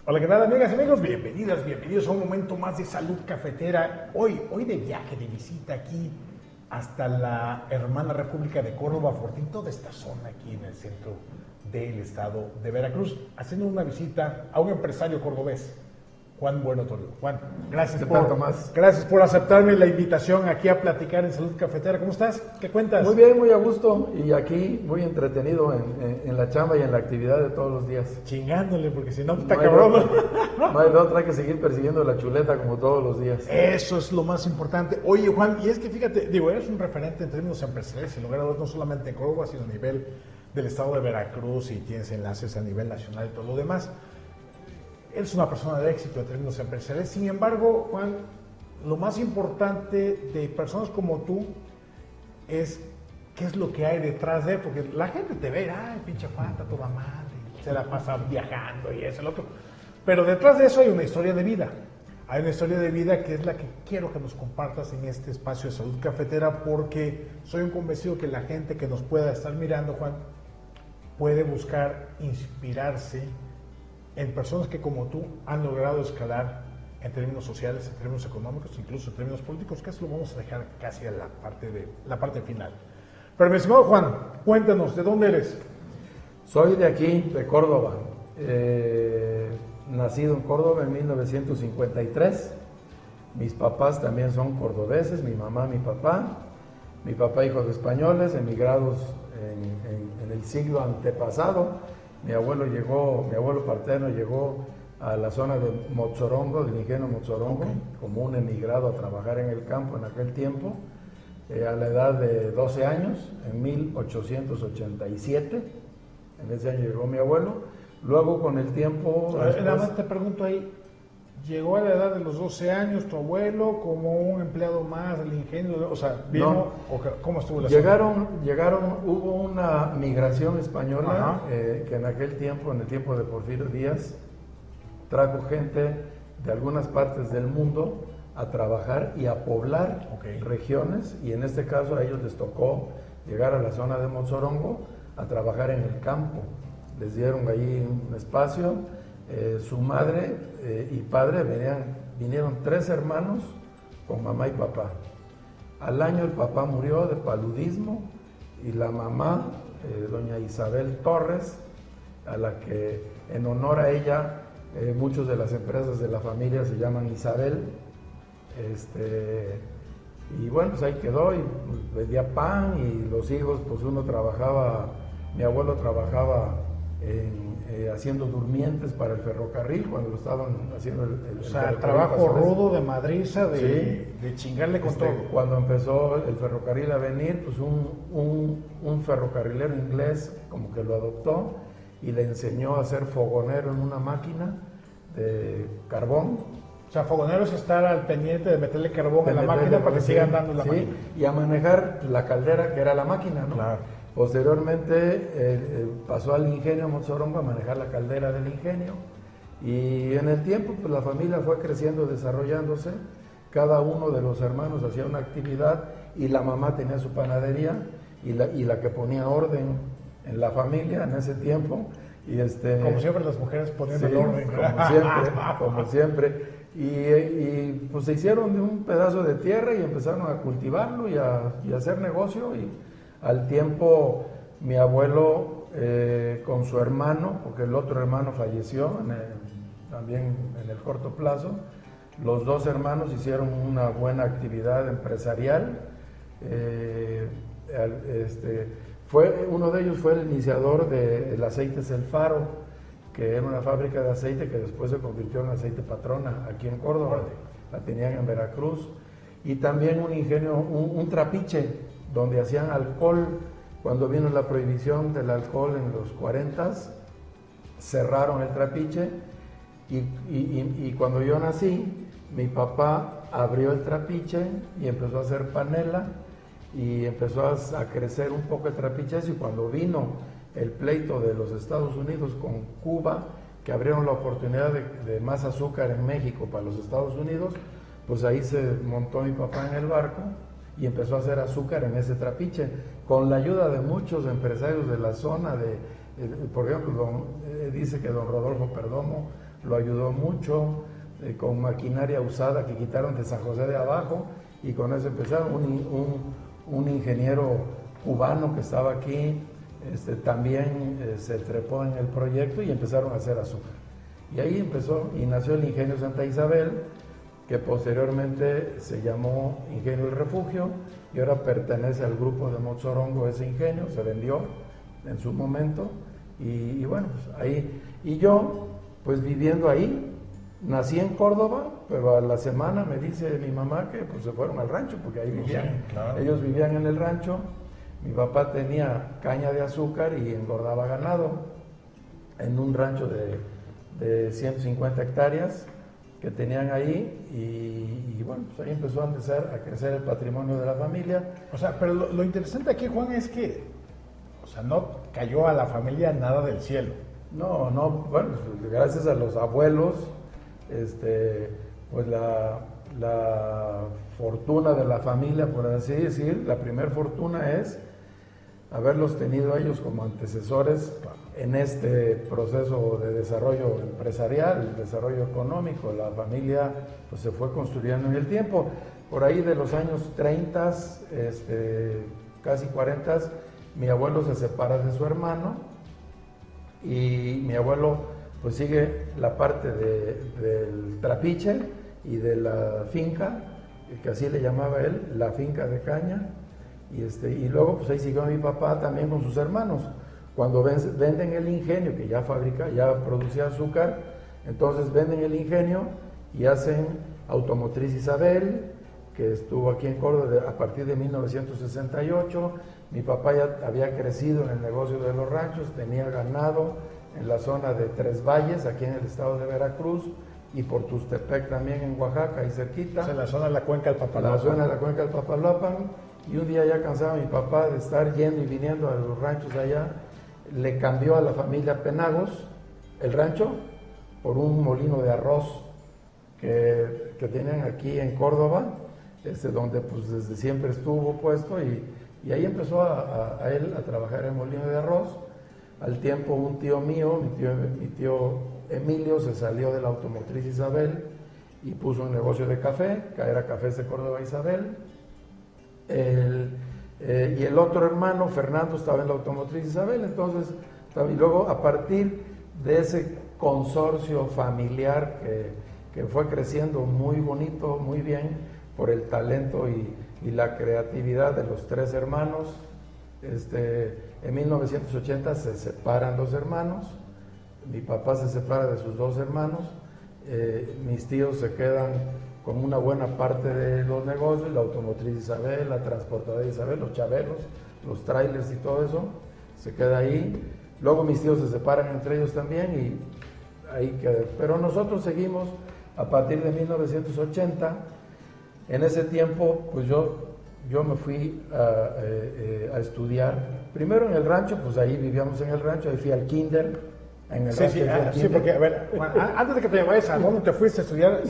Hola, ¿qué tal, amigas y amigos? Bienvenidos a un momento más de Salud Cafetera. Hoy de viaje, de visita aquí hasta la hermana República de Córdoba, Fortín, toda esta zona aquí en el centro del estado de Veracruz, haciendo una visita a un empresario cordobés, Juan Bueno Toledo. Juan, gracias por aceptarme la invitación aquí a platicar en Salud Cafetera. ¿Cómo estás? ¿Qué cuentas? Muy bien, muy a gusto y aquí muy entretenido en la chamba y en la actividad de todos los días. Chingándole, porque si no, está No hay cabrón. No hay de otra, hay que seguir persiguiendo la chuleta como todos los días. Eso es lo más importante. Oye, Juan, y es que fíjate, eres un referente en términos empresariales, sin lugar a dudas, no solamente en Córdoba, sino a nivel del estado de Veracruz, y tienes enlaces a nivel nacional y todo lo demás. Eres una persona de éxito en términos empresariales. Sin embargo, Juan, lo más importante de personas como tú es qué es lo que hay detrás de él, porque la gente te ve, ay, pinche Juan, está toda madre, se la pasa viajando y eso, el otro. Pero detrás de eso hay una historia de vida. Hay una historia de vida que es la que quiero que nos compartas en este espacio de Salud Cafetera, porque soy un convencido que la gente que nos pueda estar mirando, Juan, puede buscar inspirarse en personas que como tú han logrado escalar en términos sociales, en términos económicos, incluso en términos políticos, que eso lo vamos a dejar casi a la parte final. Pero mi estimado Juan, cuéntanos, ¿de dónde eres? Soy de aquí, de Córdoba. Nacido en Córdoba en 1953. Mis papás también son cordobeses, mi mamá, mi papá. Mi papá, hijo de españoles, emigrados en el siglo antepasado. Mi abuelo paterno llegó a la zona de Motzorongo, del ingenio Motzorongo, como un emigrado a trabajar en el campo en aquel tiempo, a la edad de 12 años, en 1887. En ese año llegó mi abuelo. Luego, con el tiempo... Nada más te pregunto ahí, ¿llegó a la edad de los 12 años tu abuelo como un empleado más del ingenio? O sea, ¿vino? No. ¿Cómo estuvo la Llegaron, hubo una migración española que en aquel tiempo, en el tiempo de Porfirio Díaz, trajo gente de algunas partes del mundo a trabajar y a poblar regiones, y en este caso a ellos les tocó llegar a la zona de Motzorongo a trabajar en el campo. Les dieron allí un espacio. Su madre y padre vinieron 3 hermanos con mamá y papá. Al año el papá murió de paludismo y la mamá, doña Isabel Torres, a la que en honor a ella muchas de las empresas de la familia se llaman Isabel. Y bueno, pues ahí quedó, y vendía pan, y los hijos, pues uno trabajaba, mi abuelo trabajaba haciendo durmientes para el ferrocarril cuando lo estaban haciendo el sea, el trabajo rudo de madriza, de chingarle con todo. Cuando empezó el ferrocarril a venir, pues un ferrocarrilero inglés como que lo adoptó y le enseñó a ser fogonero en una máquina de carbón. O sea, fogonero es estar al pendiente de meterle carbón a la máquina para que sigan dando la máquina. Y a manejar la caldera que era la máquina, ¿no? Claro. Posteriormente pasó al ingenio Motzorongo a manejar la caldera del ingenio, y en el tiempo pues la familia fue creciendo, desarrollándose. Cada uno de los hermanos hacía una actividad, y la mamá tenía su panadería, y la que ponía orden en la familia en ese tiempo. Como siempre las mujeres poniendo el orden, como siempre. Y pues se hicieron de un pedazo de tierra y empezaron a cultivarlo y a hacer negocio. Y al tiempo mi abuelo con su hermano, porque el otro hermano falleció también en el corto plazo, los 2 hermanos hicieron una buena actividad empresarial. Uno de ellos fue el iniciador del Aceites El Faro, que era una fábrica de aceite que después se convirtió en Aceite Patrona aquí en Córdoba. La tenían en Veracruz. Y también un ingenio, un trapiche, donde hacían alcohol. Cuando vino la prohibición del alcohol en los 40s, cerraron el trapiche, y cuando yo nací, mi papá abrió el trapiche y empezó a hacer panela, y empezó a crecer un poco el trapiche. Y cuando vino el pleito de los Estados Unidos con Cuba, que abrieron la oportunidad de más azúcar en México para los Estados Unidos, pues ahí se montó mi papá en el barco y empezó a hacer azúcar en ese trapiche, con la ayuda de muchos empresarios de la zona, por ejemplo, dice que don Rodolfo Perdomo lo ayudó mucho, con maquinaria usada que quitaron de San José de Abajo, y con eso empezaron. Un ingeniero cubano que estaba aquí también se trepó en el proyecto y empezaron a hacer azúcar. Y ahí empezó y nació el Ingenio Santa Isabel, que posteriormente se llamó Ingenio El Refugio, y ahora pertenece al grupo de Motzorongo. Ese ingenio se vendió en su momento, y bueno, pues ahí, y yo pues viviendo ahí. Nací en Córdoba, pero a la semana me dice mi mamá que pues se fueron al rancho, porque ahí vivían. Sí, claro. Ellos vivían en el rancho. Mi papá tenía caña de azúcar y engordaba ganado en un rancho de 150 hectáreas que tenían ahí, y bueno, pues ahí empezó a crecer el patrimonio de la familia. O sea, pero lo interesante aquí, Juan, es que, o sea, no cayó a la familia nada del cielo. No, bueno, pues, gracias a los abuelos, pues la fortuna de la familia, por así decir, la primer fortuna es haberlos tenido a ellos como antecesores en este proceso de desarrollo empresarial, desarrollo económico. La familia pues se fue construyendo en el tiempo. Por ahí de los años 30, casi 40, mi abuelo se separa de su hermano, y mi abuelo pues sigue la parte del trapiche y de la finca, que así le llamaba él, la finca de caña, y luego pues ahí siguió mi papá también con sus hermanos. Cuando venden el ingenio, que ya producía azúcar, entonces venden el ingenio y hacen Automotriz Isabel, que estuvo aquí en Córdoba a partir de 1968. Mi papá ya había crecido en el negocio de los ranchos, tenía ganado en la zona de Tres Valles, aquí en el estado de Veracruz, y por Tustepec también en Oaxaca, ahí cerquita. O sea, en la zona de la cuenca del Papaloapan. La zona de la cuenca del Papaloapan. Y un día ya cansaba mi papá de estar yendo y viniendo a los ranchos allá, le cambió a la familia Penagos el rancho por un molino de arroz que tenían aquí en Córdoba, donde pues desde siempre estuvo puesto, y ahí empezó a él a trabajar en molino de arroz. Al tiempo un tío mío, mi tío Emilio, se salió de la Automotriz Isabel y puso un negocio de café, que era Cafés de Córdoba Isabel. Y el otro hermano, Fernando, estaba en la Automotriz Isabel. Entonces, y luego a partir de ese consorcio familiar que fue creciendo muy bonito, muy bien, por el talento y la creatividad de los tres hermanos, en 1980 se separan los hermanos. Mi papá se separa de sus dos hermanos, mis tíos se quedan con una buena parte de los negocios, la Automotriz Isabel, la Transportadora Isabel, los chabelos, los trailers y todo eso, se queda ahí. Luego mis tíos se separan entre ellos también, y ahí queda. Pero nosotros seguimos a partir de 1980. En ese tiempo, pues yo me fui a estudiar, primero en el rancho, pues ahí vivíamos en el rancho, ahí fui al kinder. Sí, porque, a ver, Juan, antes de que te vayas a dónde te fuiste a estudiar,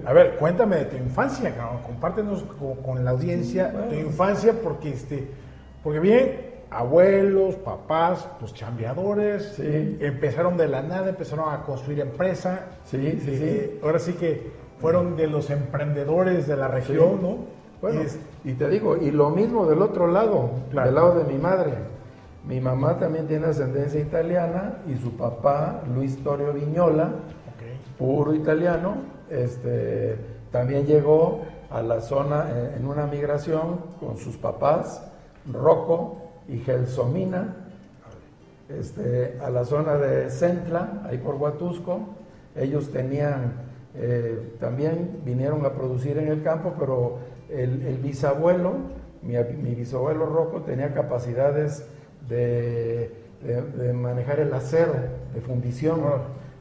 a ver, cuéntame de tu infancia, cabrón, compártenos con la audiencia tu infancia, porque bien, abuelos, papás, pues chambeadores, sí, empezaron de la nada, empezaron a construir empresa, sí. Ahora sí que fueron de los emprendedores de la región, sí. ¿no? Bueno, y te digo, y lo mismo del otro lado, claro, del lado de mi madre. Mi mamá también tiene ascendencia italiana, y su papá, Luis Torrio Vignola, puro italiano, también llegó a la zona en una migración con sus papás, Rocco y Gelsomina, a la zona de Centla, ahí por Huatusco. Ellos tenían, también vinieron a producir en el campo, pero el bisabuelo, mi bisabuelo Rocco, tenía capacidades de manejar el acero, de fundición.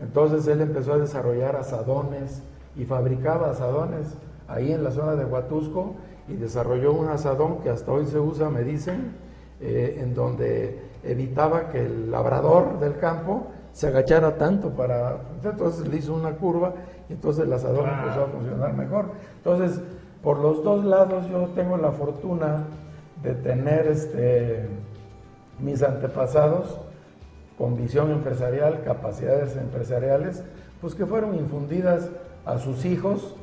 Entonces él empezó a desarrollar asadones y fabricaba asadones ahí en la zona de Huatusco, y desarrolló un asadón que hasta hoy se usa, me dicen, en donde evitaba que el labrador del campo se agachara tanto entonces le hizo una curva, y entonces el asadón empezó a funcionar mejor. Entonces, por los dos lados yo tengo la fortuna de tener mis antepasados con visión empresarial, capacidades empresariales pues que fueron infundidas a sus hijos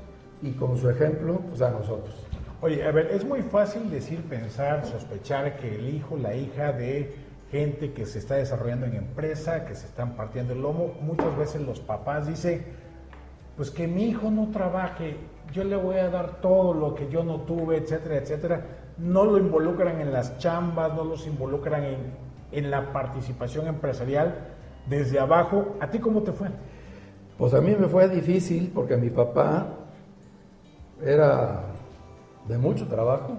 y con su ejemplo, pues a nosotros. Oye, a ver, es muy fácil decir, pensar, sospechar que el hijo, la hija de gente que se está desarrollando en empresa, que se están partiendo el lomo, muchas veces los papás dicen, pues que mi hijo no trabaje, yo le voy a dar todo lo que yo no tuve, etcétera, etcétera. No lo involucran en las chambas, no los involucran en la participación empresarial desde abajo. ¿A ti cómo te fue? Pues a mí me fue difícil porque mi papá era de mucho trabajo.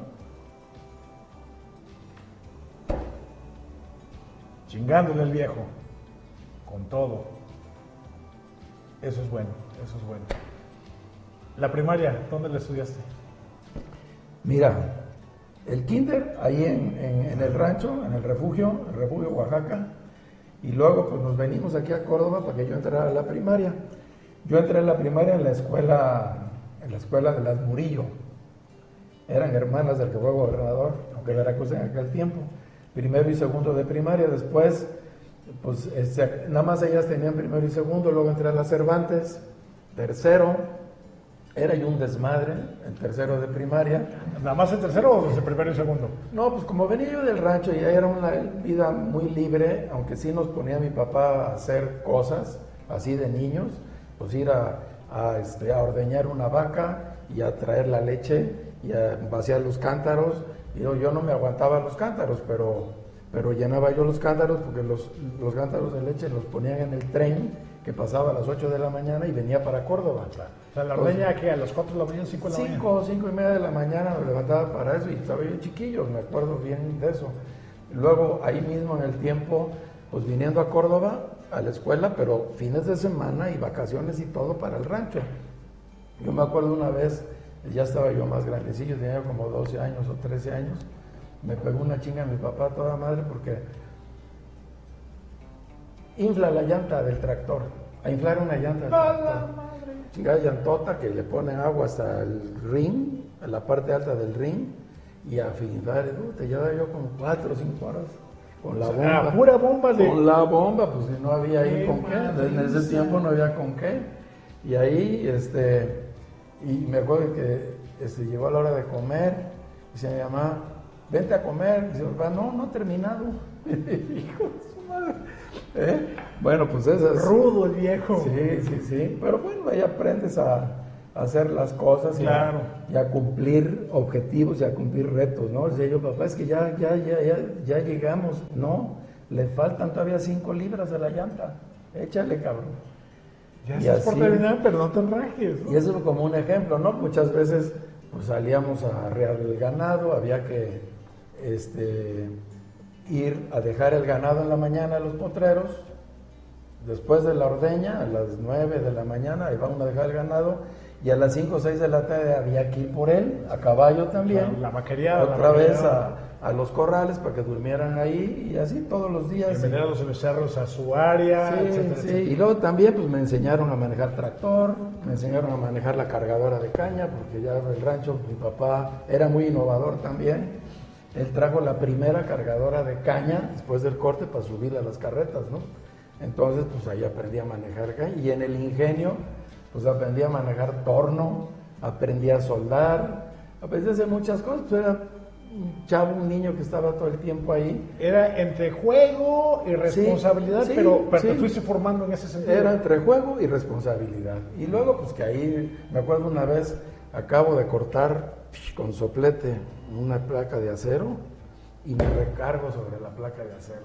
Chingándole al viejo, con todo. Eso es bueno, eso es bueno. La primaria, ¿dónde la estudiaste? Mira, el kinder ahí en el rancho, en el refugio Oaxaca, y luego pues nos venimos aquí a Córdoba para que yo entrara a la primaria. Yo entré a la primaria en la escuela de las Murillo. Eran hermanas del que fue gobernador de Veracruz en aquel tiempo. Primero y segundo de primaria, después, pues nada más ellas tenían primero y segundo, luego entré a la Cervantes, tercero, era yo un desmadre, en tercero de primaria. ¿Nada más el tercero o desde primero y segundo? No, pues como venía yo del rancho y ya era una vida muy libre, aunque sí nos ponía mi papá a hacer cosas, así de niños, pues ir a ordeñar una vaca y a traer la leche y a vaciar los cántaros. Yo no me aguantaba los cántaros, pero llenaba yo los cántaros porque los cántaros de leche los ponían en el tren que pasaba a las 8 de la mañana y venía para Córdoba. O sea, la ordeña que a las 4 de la mañana, 5 de la mañana. 5 y media de la mañana me levantaba para eso y estaba yo chiquillo, me acuerdo bien de eso. Luego ahí mismo en el tiempo, pues viniendo a Córdoba, a la escuela, pero fines de semana y vacaciones y todo para el rancho. Yo me acuerdo una vez, ya estaba yo más grandecillo, tenía como 12 años o 13 años, me pegó una chinga a mi papá toda madre porque infla la llanta del tractor, a inflar una llanta del tractor. Chingada llantota que le ponen agua hasta el ring, a la parte alta del ring, y a inflar, te llevaba yo como 4 o 5 horas. Con la bomba. Pura bomba de... Con la bomba, pues si no había ahí con qué, en ese tiempo no había con qué. Y ahí, y me acuerdo que llegó a la hora de comer, y dice mi mamá, vente a comer. Y dice, papá, no he terminado. Hijo de su madre. Bueno, pues esas... Rudo el viejo. Sí. Pero bueno, ahí aprendes a hacer las cosas claro. y a cumplir objetivos y a cumplir retos, ¿no? Decía yo, papá, es que ya llegamos. No, le faltan todavía 5 libras a la llanta. Échale, cabrón. Ya estás por terminar, pero no te rajes, ¿no? Y eso es como un ejemplo, ¿no? Muchas veces pues salíamos a arrear el ganado, había que ir a dejar el ganado en la mañana a los potreros, después de la ordeña, a las 9 de la mañana, ahí vamos a dejar el ganado, y a las 5 o 6 de la tarde había que ir por él, a caballo también, la vaquería, otra vez a los corrales para que durmieran ahí, y así todos los días. Bienvenidos a los becerros a su área, etcétera. Y luego también pues me enseñaron a manejar tractor, me enseñaron a manejar la cargadora de caña, porque ya el rancho, mi papá era muy innovador también. Él trajo la primera cargadora de caña después del corte para subir a las carretas, ¿no? Entonces, pues ahí aprendí a manejar caña. Y en el ingenio, pues aprendí a manejar torno, aprendí a soldar, aprendí a hacer muchas cosas. Pues era un chavo, un niño que estaba todo el tiempo ahí. Era entre juego y responsabilidad, pero te fuiste formando en ese sentido. Era entre juego y responsabilidad. Y luego, pues que ahí, me acuerdo una vez, acabo de cortar con soplete una placa de acero y me recargo sobre la placa de acero.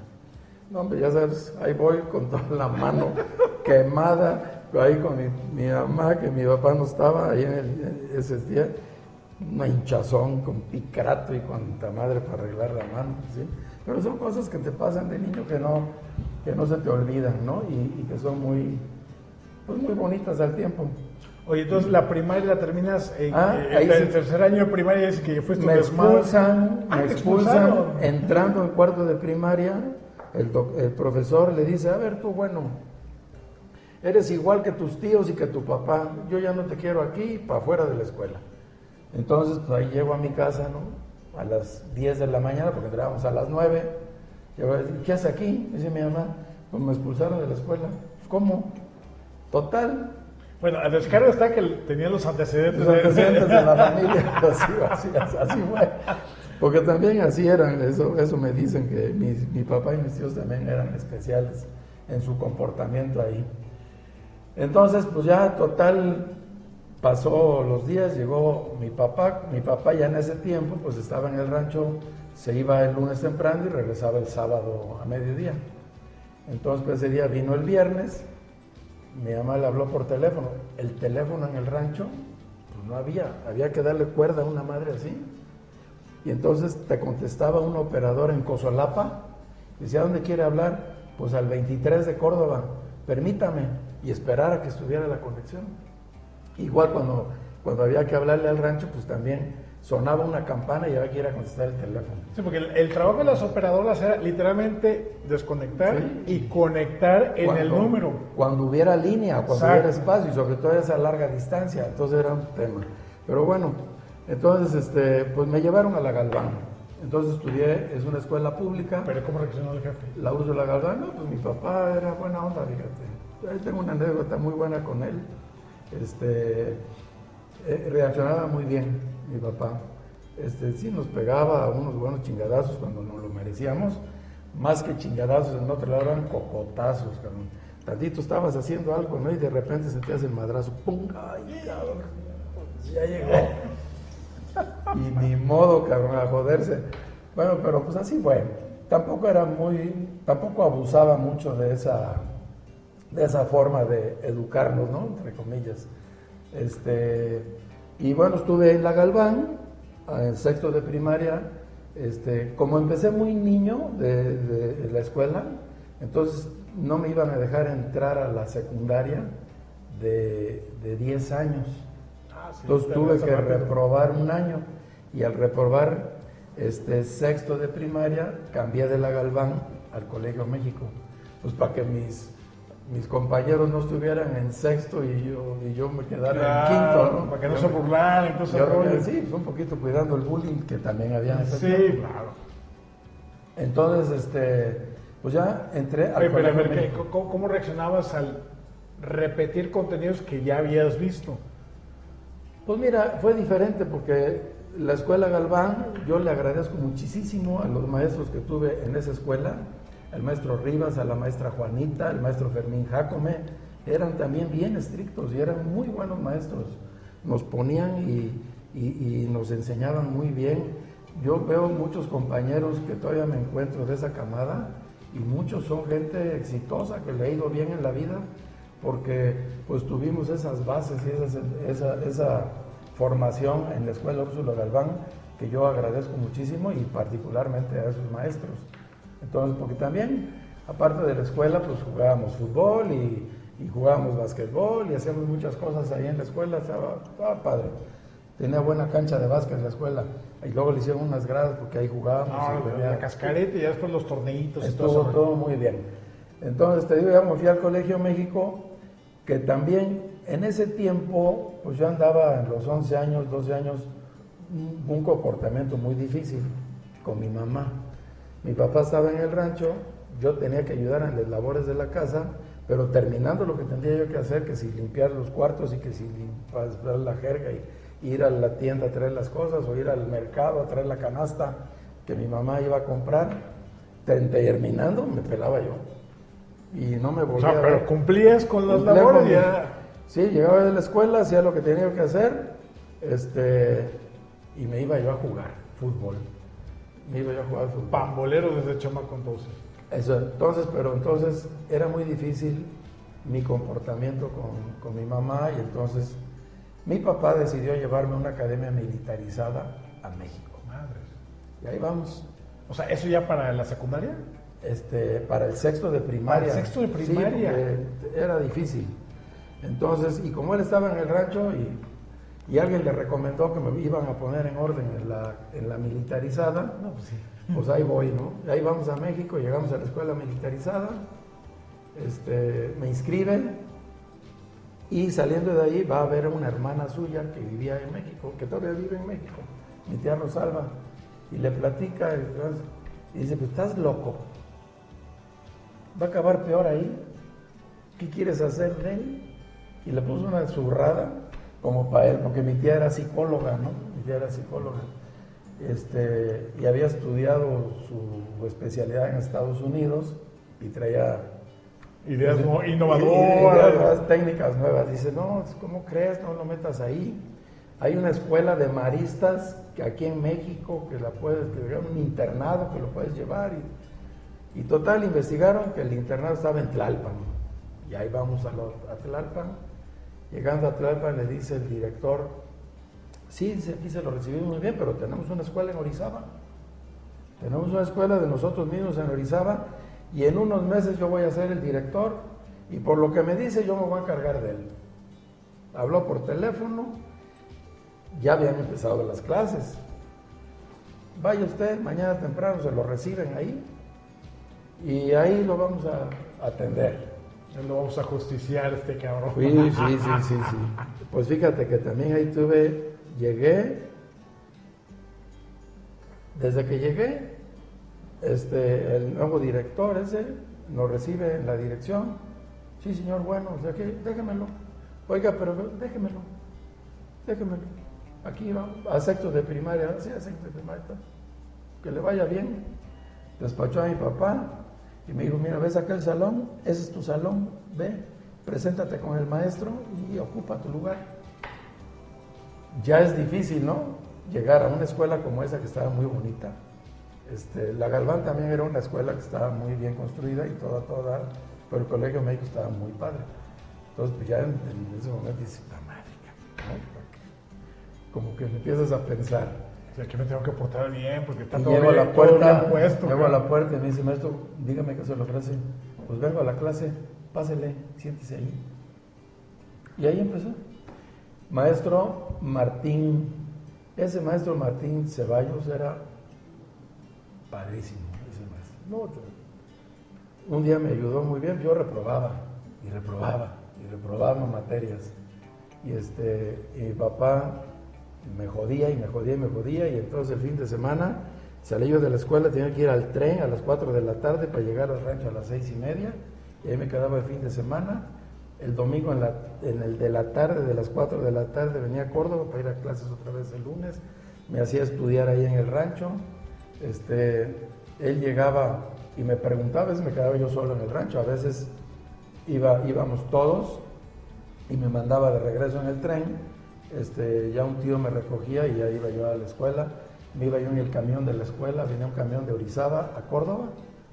No, hombre, ya sabes, ahí voy con toda la mano quemada, ahí con mi mamá, que mi papá no estaba ahí ese día, una hinchazón con picrato y cuanta madre para arreglar la mano, ¿sí? Pero son cosas que te pasan de niño que no se te olvidan, ¿no? Y que son muy bonitas al tiempo. Oye, entonces la primaria la terminas en ahí el sí. tercer año de primaria, es que fuiste Me expulsan expulsaron. Entrando en cuarto de primaria, el profesor le dice, a ver tú, bueno, eres igual que tus tíos y que tu papá, yo ya no te quiero aquí, para afuera de la escuela. Entonces, pues ahí llego a mi casa, ¿no? A las 10 de la mañana, porque entrábamos a las 9. ¿Qué hace aquí? Dice mi mamá, pues me expulsaron de la escuela. ¿Cómo? Total, Bueno, el descaro está que tenía los antecedentes, los antecedentes de la familia, así fue. Porque también así eran, eso me dicen que mi papá y mis tíos también eran especiales en su comportamiento ahí. Entonces, pues ya total, pasó los días, llegó mi papá ya en ese tiempo pues estaba en el rancho, se iba el lunes temprano y regresaba el sábado a mediodía. Entonces pues, ese día vino el viernes, mi mamá le habló por teléfono, el teléfono en el rancho pues no había que darle cuerda a una madre así. Y entonces te contestaba un operador en Cozolapa, decía, ¿a dónde quiere hablar? Pues al 23 de Córdoba, permítame, y esperar a que estuviera la conexión. Igual cuando había que hablarle al rancho, pues también sonaba una campana y había que ir a contestar el teléfono. Sí, porque el trabajo de las operadoras era literalmente desconectar y conectar en el número. Cuando hubiera línea, cuando hubiera espacio, y sobre todo a esa larga distancia, entonces era un tema. Pero bueno, entonces pues me llevaron a la Galván. Entonces estudié, es una escuela pública. ¿Pero cómo reaccionó el jefe? La Úrsula Galván, no, pues mi papá era buena onda, fíjate. Ahí tengo una anécdota muy buena con él. Reaccionaba muy bien mi papá. Sí nos pegaba unos buenos chingadazos cuando nos lo merecíamos. Más que chingadazos, en otro lado eran cocotazos, cabrón. Tantito estabas haciendo algo, ¿no? Y de repente sentías el madrazo. ¡Pum! ¡Ay, cabrón! Ya llegó. Y ni modo, cabrón, a joderse. Bueno, pero pues así fue. Tampoco abusaba mucho de esa forma de educarnos, ¿no? Entre comillas. Y bueno, estuve en la Galván, en sexto de primaria. Como empecé muy niño de la escuela, entonces no me iban a dejar entrar a la secundaria de 10 años. Entonces tuve que reprobar un año, y al reprobar sexto de primaria cambié de la Galván al Colegio México, pues para que mis compañeros no estuvieran en sexto y yo me quedara en quinto, ¿no? Para que no se burlaran, entonces sí, pues un poquito cuidando el bullying que también había en ese tiempo. Claro. Entonces, pues ya entré al Colegio México. ¿Cómo reaccionabas al repetir contenidos que ya habías visto? Pues mira, fue diferente porque la escuela Galván, yo le agradezco muchísimo a los maestros que tuve en esa escuela, al maestro Rivas, a la maestra Juanita, al maestro Fermín Jácome, eran también bien estrictos y eran muy buenos maestros. Nos ponían y nos enseñaban muy bien. Yo veo muchos compañeros que todavía me encuentro de esa camada y muchos son gente exitosa, que le ha ido bien en la vida, porque pues tuvimos esas bases y esa formación en la escuela Úrsula Galván, que yo agradezco muchísimo y particularmente a esos maestros. Entonces, porque también, aparte de la escuela, pues jugábamos fútbol y jugábamos básquetbol y hacíamos muchas cosas ahí en la escuela, estaba padre. Tenía buena cancha de básquet en la escuela, y luego le hicieron unas gradas porque ahí jugábamos. La cascareta y ya después los torneitos. Estuvo todo muy bien. Entonces, te digo, ya me fui al Colegio México, que también en ese tiempo, pues yo andaba en los 11 años, 12 años, un comportamiento muy difícil con mi mamá. Mi papá estaba en el rancho, yo tenía que ayudar en las labores de la casa, pero terminando lo que tendría yo que hacer, que si limpiar los cuartos y que si limpiar la jerga y ir a la tienda a traer las cosas, o ir al mercado a traer la canasta que mi mamá iba a comprar, terminando me pelaba yo. Y no me volvía a ver. Pero cumplías con las labores ya. Sí, llegaba de la escuela, hacía lo que tenía que hacer, y me iba yo a jugar fútbol. Me iba yo a jugar fútbol. Pambolero desde chamaco entonces. Eso, entonces era muy difícil mi comportamiento con mi mamá, y entonces mi papá decidió llevarme a una academia militarizada a México. Madres. Y ahí vamos. O sea, ¿eso ya para la secundaria? Para el sexto de primaria. Para el sexto de primaria. Sí, era difícil. Entonces, y como él estaba en el rancho y alguien le recomendó que me iban a poner en orden en la militarizada, No, pues sí. pues ahí voy, ¿no? Y ahí vamos a México, llegamos a la escuela militarizada, me inscriben, y saliendo de ahí va a ver a una hermana suya que vivía en México, que todavía vive en México, mi tía Rosalba, y le platica, y dice, pues estás loco, va a acabar peor ahí, ¿qué quieres hacer de él? y le puso una zurrada como para él, porque mi tía era psicóloga, ¿no? Mi tía era psicóloga. Y había estudiado su especialidad en Estados Unidos y traía ideas ideas innovadoras. nuevas, técnicas nuevas. Dice, no, ¿cómo crees? No lo metas ahí. Hay una escuela de maristas que aquí en México, que un internado que lo puedes llevar. Y total, investigaron que el internado estaba en Tlalpan. Y ahí vamos a Tlalpan. Llegando a Tlalpan le dice el director, sí, aquí se lo recibimos muy bien, pero tenemos una escuela en Orizaba. Tenemos una escuela de nosotros mismos en Orizaba y en unos meses yo voy a ser el director y por lo que me dice yo me voy a encargar de él. Habló por teléfono, ya habían empezado las clases. Vaya usted, mañana temprano se lo reciben ahí y ahí lo vamos a atender. Lo vamos a justiciar cabrón. Sí. Pues fíjate que también ahí desde que llegué, el nuevo director nos recibe en la dirección. Sí, señor, bueno, déjemelo. Oiga, pero déjemelo. Aquí va, a sexto de primaria, sí, a sexto de primaria. Que le vaya bien. Despachó a mi papá y me dijo, mira, ¿ves aquel salón? Ese es tu salón, ve, preséntate con el maestro y ocupa tu lugar. Ya es difícil, ¿no? Llegar a una escuela como esa que estaba muy bonita. La Galván también era una escuela que estaba muy bien construida y toda, pero el Colegio México estaba muy padre. Entonces, pues ya en ese momento dices, la madre, ¿no? Como que empiezas a pensar. O sea, que me tengo que portar bien porque está Y todo llego a bien, la puerta, todo bien puesto. llego a la puerta y me dice, maestro, dígame qué se le ofrece. Pues vengo a la clase, pásele, siéntese ahí. Y ahí empezó. Maestro Martín, ese maestro Martín Ceballos era padrísimo, ese maestro. Un día me ayudó muy bien, yo reprobaba materias. Y mi papá me jodía y entonces el fin de semana salí yo de la escuela, tenía que ir al tren a las 4 de la tarde para llegar al rancho a las 6:30 y ahí me quedaba el fin de semana. El domingo en el de la tarde, de las 4 de la tarde, venía a Córdoba para ir a clases otra vez el lunes. Me hacía estudiar ahí en el rancho. Él llegaba y me preguntaba, a veces me quedaba yo solo en el rancho, a veces íbamos todos y me mandaba de regreso en el tren. Ya un tío me recogía y ya iba yo a la escuela. Me iba yo en el camión de la escuela, venía un camión de Orizaba a Córdoba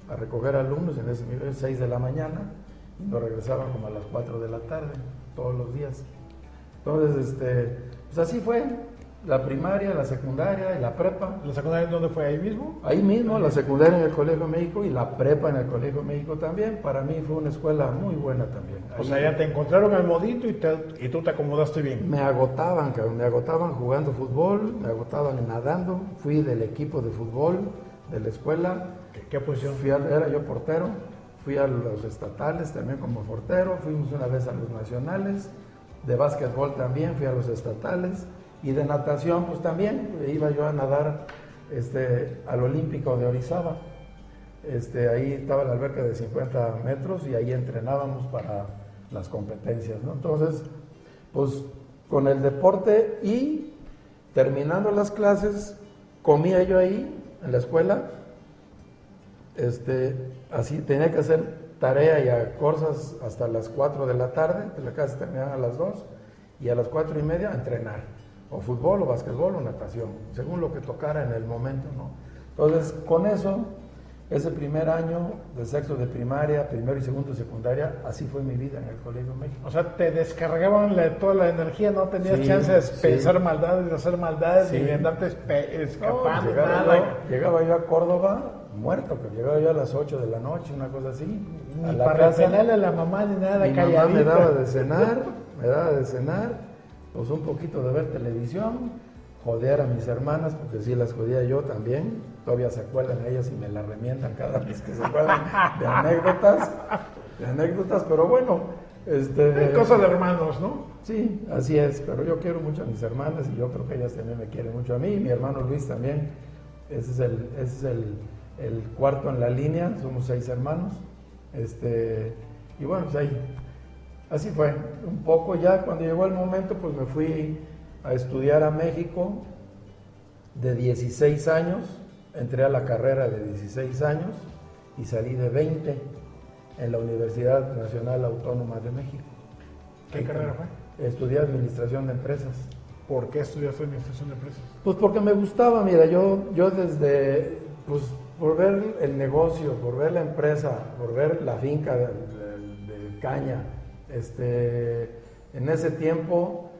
a recoger alumnos en ese 6 de la mañana. Y nos regresaban como a las 4 de la tarde, todos los días. Entonces, pues así fue, la primaria, la secundaria y la prepa. ¿La secundaria dónde fue? ¿Ahí mismo? Ahí mismo, la secundaria en el Colegio México y la prepa en el Colegio México también. Para mí fue una escuela muy buena también. O sea, ya te encontraron el modito y tú te acomodaste bien. Me agotaban, cabrón, me agotaban jugando fútbol, me agotaban nadando. Fui del equipo de fútbol de la escuela. ¿Qué posición? Era yo portero. Fui a los estatales también como portero, fuimos una vez a los nacionales, de básquetbol también, fui a los estatales, y de natación pues también, iba yo a nadar al Olímpico de Orizaba. Ahí estaba la alberca de 50 metros y ahí entrenábamos para las competencias, ¿no? Entonces, pues con el deporte y terminando las clases, comía yo ahí en la escuela. Así tenía que hacer tarea y cosas hasta las 4 de la tarde, que la clase terminaba a las 2, y a las 4:30 a entrenar, o fútbol, o básquetbol, o natación, según lo que tocara en el momento, ¿no? Entonces, con eso, ese primer año de sexto de primaria, primero y segundo de secundaria, así fue mi vida en el Colegio México. O sea, te descargaban toda la energía, no tenías chance de pensar maldades, de hacer maldades, ni de andarte escapando, llegaba yo a Córdoba muerto, que llegaba yo a las 8 de la noche, una cosa así. Ni para repelerle a la mamá ni nada, mi calladita. mamá me daba de cenar, pues un poquito de ver televisión, joder a mis hermanas, porque sí las jodía yo también, todavía se acuerdan ellas y me la remientan cada vez que se acuerdan de anécdotas, pero bueno, cosas de hermanos, ¿no? Sí, así es, pero yo quiero mucho a mis hermanas y yo creo que ellas también me quieren mucho a mí, y mi hermano Luis también, ese es el cuarto en la línea, somos 6 hermanos, y bueno, pues ahí Así fue, un poco ya cuando llegó el momento, pues me fui a estudiar a México de 16 años, entré a la carrera de 16 años y salí de 20 en la Universidad Nacional Autónoma de México. ¿Qué carrera fue? Estudié Administración de Empresas. ¿Por qué estudiaste Administración de Empresas? Pues porque me gustaba, mira, yo desde, pues por ver el negocio, por ver la empresa, por ver la finca de caña, en ese tiempo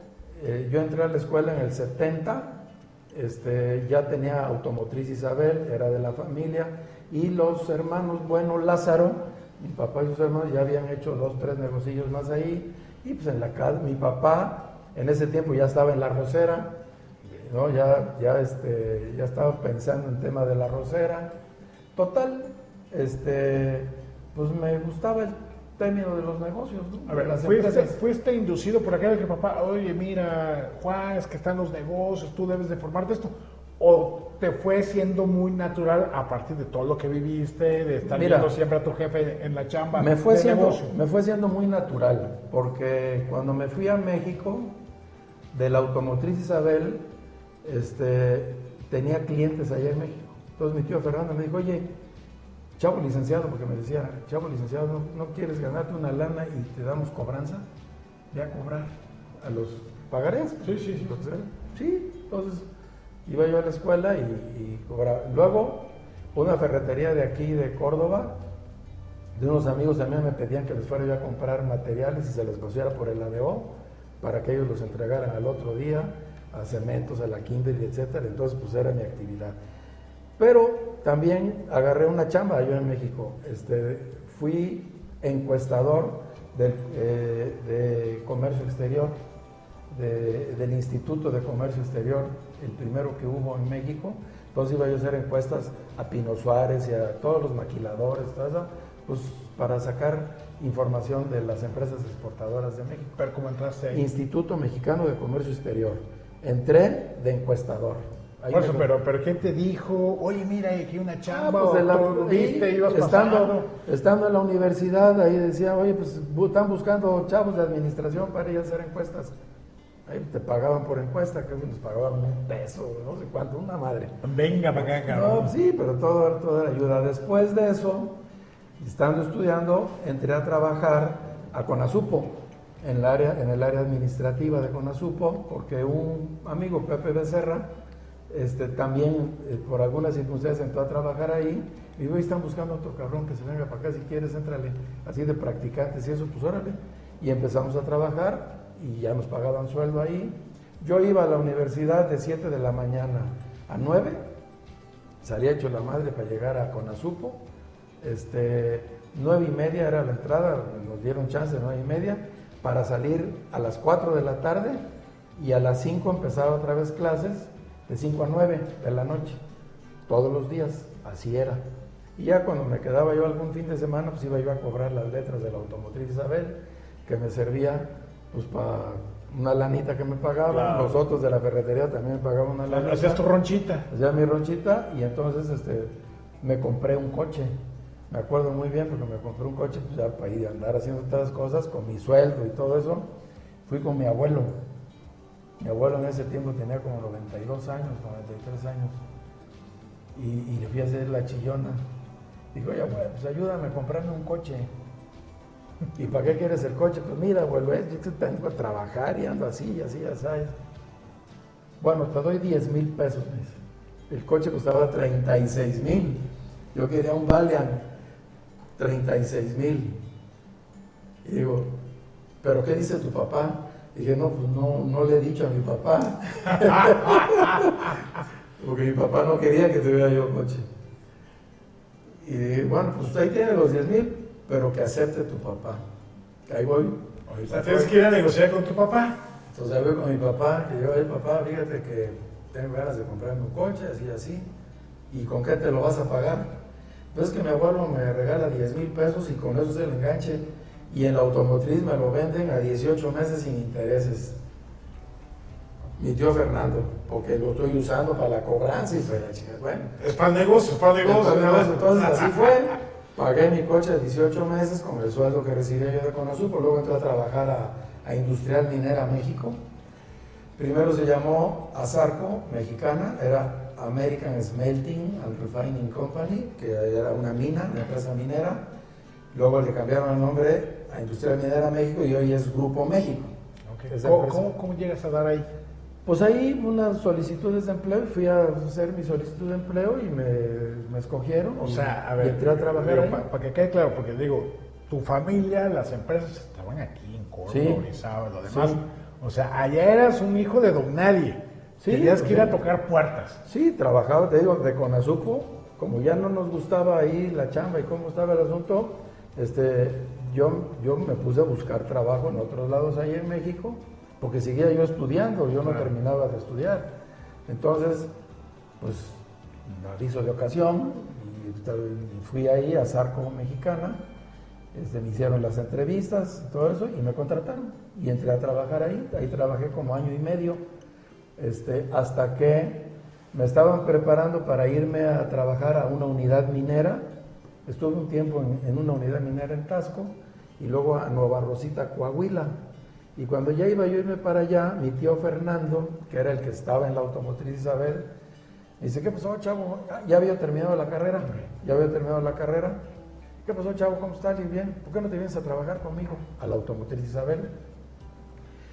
yo entré a la escuela en el 70, ya tenía Automotriz Isabel, era de la familia, y los hermanos Bueno Lázaro, mi papá y sus hermanos ya habían hecho 2, 3 negocios más ahí, y pues en la casa, mi papá en ese tiempo ya estaba en la arrocera, ¿no? ya estaba pensando en tema de la arrocera. Total, pues me gustaba el término de los negocios, ¿no? A ver, fuiste inducido por aquel que papá, oye, mira, Juan, es que están los negocios, tú debes de formarte esto, o te fue siendo muy natural a partir de todo lo que viviste, de estar viendo siempre a tu jefe en la chamba. Me fue siendo muy natural, porque cuando me fui a México, de la Automotriz Isabel, tenía clientes allá en México. Entonces mi tío Fernando me dijo, oye, chavo licenciado, porque me decía, chavo licenciado, ¿no quieres ganarte una lana y te damos cobranza? Ve a cobrar a los pagarés. Sí. Sí, entonces iba yo a la escuela y cobraba. Luego, una ferretería de aquí, de Córdoba, de unos amigos también me pedían que les fuera yo a comprar materiales y se les pusiera por el ADO para que ellos los entregaran al otro día, a Cementos, a la Kimberly, etcétera. Entonces, pues era mi actividad. Pero también agarré una chamba yo en México. Fui encuestador de comercio exterior, del Instituto de Comercio Exterior, el primero que hubo en México. Entonces iba yo a hacer encuestas a Pino Suárez y a todos los maquiladores, todo eso, pues para sacar información de las empresas exportadoras de México. ¿Pero cómo entraste ahí? Instituto Mexicano de Comercio Exterior. Entré de encuestador. Por eso, pero ¿quién te dijo? Oye, mira, aquí hay una chamba, pues estando en la universidad, ahí decía, oye, pues están buscando chavos de administración para ir a hacer encuestas. Ahí te pagaban por encuesta, creo que nos pagaban $1, no sé cuánto, una madre. Venga para acá, cabrón. No, sí, pero todo era ayuda. Después de eso, estando estudiando, entré a trabajar a Conasupo, en el área administrativa de Conasupo, porque un amigo, Pepe Becerra, también por algunas circunstancias entró a trabajar ahí, y digo, están buscando otro cabrón que se venga para acá, si quieres, éntrale, así de practicantes y eso, pues órale. Y empezamos a trabajar, y ya nos pagaban sueldo ahí. Yo iba a la universidad de 7 de la mañana a 9, salía hecho la madre para llegar a Conasupo, 9:30 era la entrada, nos dieron chance, 9:30, para salir a las 4 de la tarde, y a las 5 empezaba otra vez clases, de 5 a 9 de la noche, todos los días, así era. Y ya cuando me quedaba yo algún fin de semana, pues iba yo a cobrar las letras de la Automotriz Isabel, que me servía pues para una lanita que me pagaban, claro. Los otros de la ferretería también me pagaban una lanita. Hacías tu ronchita. Hacía mi ronchita, y entonces me compré un coche. Me acuerdo muy bien porque me compré un coche, pues ya para ir a andar haciendo todas las cosas, con mi sueldo y todo eso. Fui con mi abuelo. Mi abuelo en ese tiempo tenía como 92 años, 93 años. Y le fui a hacer la chillona. Digo, oye, abuelo, pues ayúdame a comprarme un coche. ¿Y para qué quieres el coche? Pues mira, abuelo, yo tengo que trabajar y ando así, ya sabes. Bueno, te doy 10,000 pesos, me dice. El coche costaba 36,000. Yo quería un Valiant, 36,000. Y digo, ¿pero qué dice tu papá? Dije, no, pues no le he dicho a mi papá. Porque mi papá no quería que tuviera yo coche. Y dije, bueno, pues ahí tiene los 10,000, pero que acepte tu papá. Ahí voy. Tienes que ir a negociar con tu papá. Entonces ahí voy con mi papá, que yo, papá, fíjate que tengo ganas de comprarme un coche, así. ¿Y con qué te lo vas a pagar? Pues que mi abuelo me regala 10,000 pesos y con eso es el enganche. Y en la automotriz me lo venden a 18 meses sin intereses. Mi tío Fernando, porque lo estoy usando para la cobranza y para la chica. Bueno, es para el negocio, Entonces así fue. Pagué mi coche de 18 meses con el sueldo que recibía yo de Conasupo, luego entré a trabajar a Industrial Minera México. Primero se llamó Azarco Mexicana, era American Smelting and Refining Company, que era una mina, una empresa minera. Luego le cambiaron el nombre a Industrial Minera México y hoy es Grupo México. Okay. ¿Cómo llegas a dar ahí? Pues ahí unas solicitudes de empleo, fui a hacer mi solicitud de empleo y me escogieron. O sea, a ver, entré a trabajar para que quede claro, porque digo, tu familia, las empresas estaban aquí en Córdoba, Orizaba, lo demás. Sí. O sea, allá eras un hijo de don nadie. Sí, tenías que ir a tocar puertas. Sí, trabajaba, te digo, de Conasupo. Como ya no nos gustaba ahí la chamba y cómo estaba el asunto, yo me puse a buscar trabajo en otros lados ahí en México, porque seguía yo estudiando, yo no terminaba de estudiar. Entonces, pues, aviso de ocasión, y fui ahí a Zarco Mexicana, me hicieron las entrevistas y todo eso, y me contrataron, y entré a trabajar ahí trabajé como año y medio, hasta que me estaban preparando para irme a trabajar a una unidad minera. Estuve un tiempo en una unidad minera en Tasco, y luego a Nueva Rosita, Coahuila. Y cuando ya iba yo a irme para allá, mi tío Fernando, que era el que estaba en la automotriz Isabel, me dice, ¿qué pasó, chavo? Ya había terminado la carrera, ¿Qué pasó, chavo? ¿Cómo estás? Y bien, ¿por qué no te vienes a trabajar conmigo a la automotriz Isabel?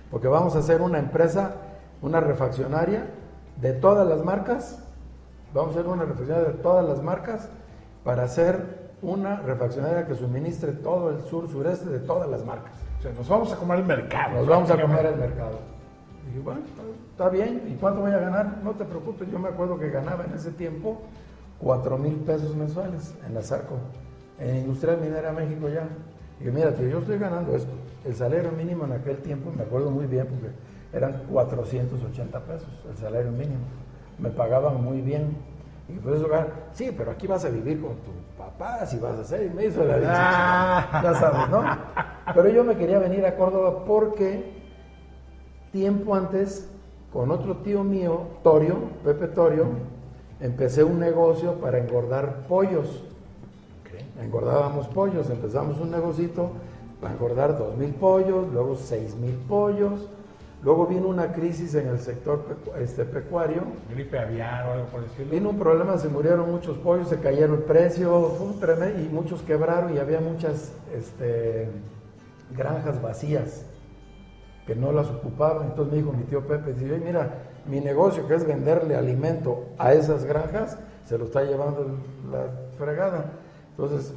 Porque vamos a hacer una empresa, una refaccionaria de todas las marcas, para hacer una refaccionaria que suministre todo el sureste de todas las marcas. O sea, nos vamos a comer el mercado. Nos vamos a comer el mercado. Y dije, bueno, está bien, ¿y cuánto voy a ganar? No te preocupes, yo me acuerdo que ganaba en ese tiempo 4,000 pesos mensuales en la Zarco, en Industrial Minera México ya. Y dije, mira, tío, yo estoy ganando esto. El salario mínimo en aquel tiempo, me acuerdo muy bien, porque eran 480 pesos el salario mínimo. Me pagaban muy bien. Y por eso, sí, pero aquí vas a vivir con tu papá, si vas a hacer, y me hizo la dicha, ya sabes, ¿no? Pero yo me quería venir a Córdoba porque tiempo antes, con otro tío mío, Pepe Torio, empecé un negocio para engordar pollos. Engordábamos pollos, empezamos un negocito para engordar 2,000 pollos, luego 6,000 pollos. Luego vino una crisis en el sector pecuario. Gripe aviar o algo por decirlo. Vino un problema, se murieron muchos pollos, se cayeron el precio, fue un tremendo, y muchos quebraron y había muchas granjas vacías que no las ocupaban. Entonces me dijo mi tío Pepe, dice, mira, mi negocio que es venderle alimento a esas granjas, se lo está llevando la fregada. Entonces,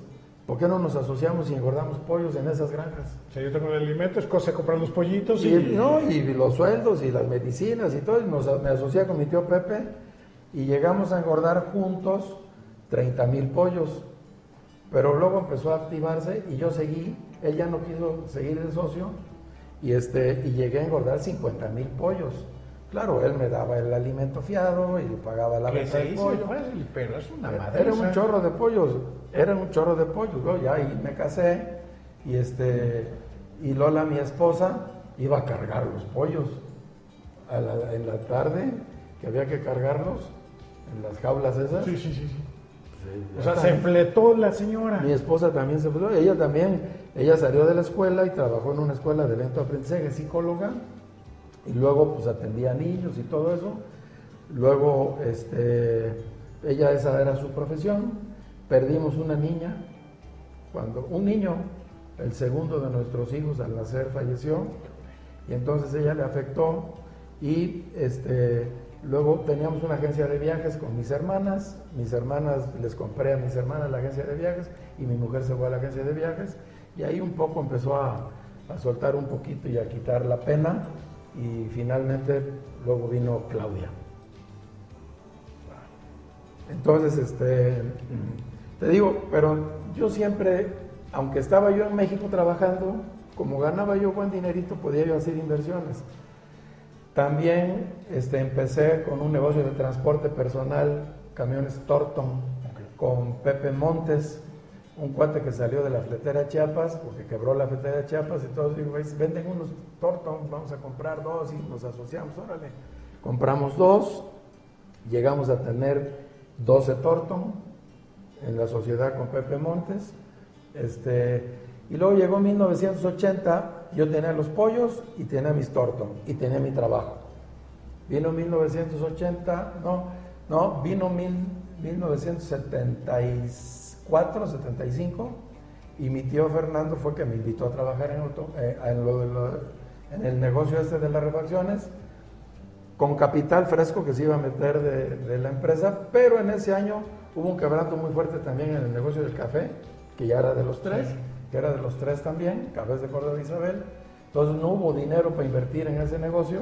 ¿por qué no nos asociamos y engordamos pollos en esas granjas? O sea, yo tengo el alimento, es cosa de comprar los pollitos y los sueldos y las medicinas y todo. Y me asocié con mi tío Pepe y llegamos a engordar juntos 30,000 pollos. Pero luego empezó a activarse y yo seguí, él ya no quiso seguir de socio y llegué a engordar 50,000 pollos. Claro, él me daba el alimento fiado y pagaba la venta del pollo. Fácil, pero es una madre. Era un chorro de pollos, ¿no? Ya ahí me casé y Lola, mi esposa, iba a cargar los pollos en la tarde, que había que cargarlos en las jaulas esas. Sí. O sea, se fletó la señora. Mi esposa también se fletó, ella salió de la escuela y trabajó en una escuela de lento aprendizaje, psicóloga. Y luego pues atendía a niños y todo eso. Luego esa era su profesión. Perdimos una niña, un niño, el segundo de nuestros hijos al nacer falleció, y entonces ella le afectó. Y luego teníamos una agencia de viajes con mis hermanas, les compré a mis hermanas la agencia de viajes y mi mujer se fue a la agencia de viajes, y ahí un poco empezó a soltar un poquito y a quitar la pena. Y finalmente luego vino Claudia. Entonces, te digo, pero yo siempre, aunque estaba yo en México trabajando, como ganaba yo buen dinerito, podía yo hacer inversiones. También empecé con un negocio de transporte personal, camiones Torton, con Pepe Montes, un cuate que salió de la fletera Chiapas, porque quebró la fletera Chiapas, y todos digo, venden unos Torton, vamos a comprar 2, y nos asociamos, órale. Compramos 2, llegamos a tener 12 Torton, en la sociedad con Pepe Montes. Y luego llegó 1980, yo tenía los pollos y tenía mis Thornton y tenía mi trabajo. Vino 1980, vino 1974, 75, y mi tío Fernando fue que me invitó a trabajar en el negocio de las refacciones, con capital fresco que se iba a meter de la empresa, pero en ese año hubo un quebranto muy fuerte también en el negocio del café, que ya era de los tres, que era de los tres también, Cafés de Córdoba e Isabel. Entonces no hubo dinero para invertir en ese negocio.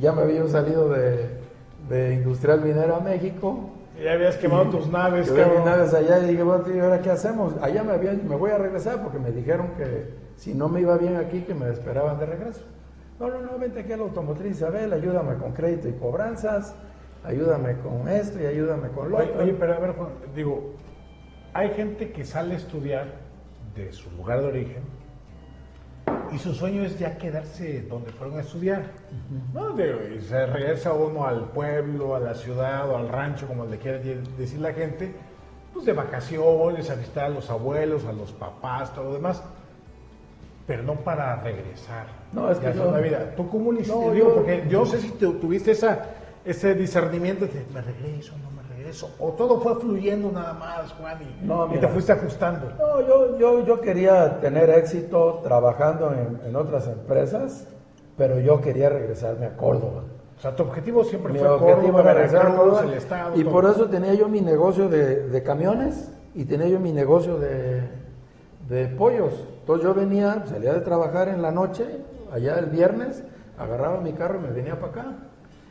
Ya me había salido de Industrial Minera a México. Ya habías quemado tus naves. Quemé mis naves allá y dije, bueno, tío, ¿ahora qué hacemos? Allá me voy a regresar porque me dijeron que si no me iba bien aquí, que me esperaban de regreso. No, vente aquí a la Automotriz Isabel, ayúdame con crédito y cobranzas, ayúdame con esto y ayúdame con lo otro. Oye, pero a ver, Juan, digo, hay gente que sale a estudiar de su lugar de origen y su sueño es ya quedarse donde fueron a estudiar. ¿No? Y se regresa uno al pueblo, a la ciudad o al rancho, como le quiere decir la gente, pues de vacaciones, a visitar a los abuelos, a los papás, todo lo demás, pero no para regresar. No, es que yo, una vida. ¿Tú cómo le hiciste? No, porque yo no sé si tuviste ese discernimiento de me regreso, no me regreso, o todo fue fluyendo nada más, Juan, y te fuiste ajustando. No, yo quería tener éxito trabajando en otras empresas, pero yo quería regresarme a Córdoba. O sea, tu objetivo siempre Mi fue objetivo Córdoba, era regresar a Córdoba, el estado. y todo. por eso tenía yo mi negocio de camiones y tenía yo mi negocio de pollos. Entonces yo salía de trabajar en la noche, allá el viernes, agarraba mi carro y me venía para acá.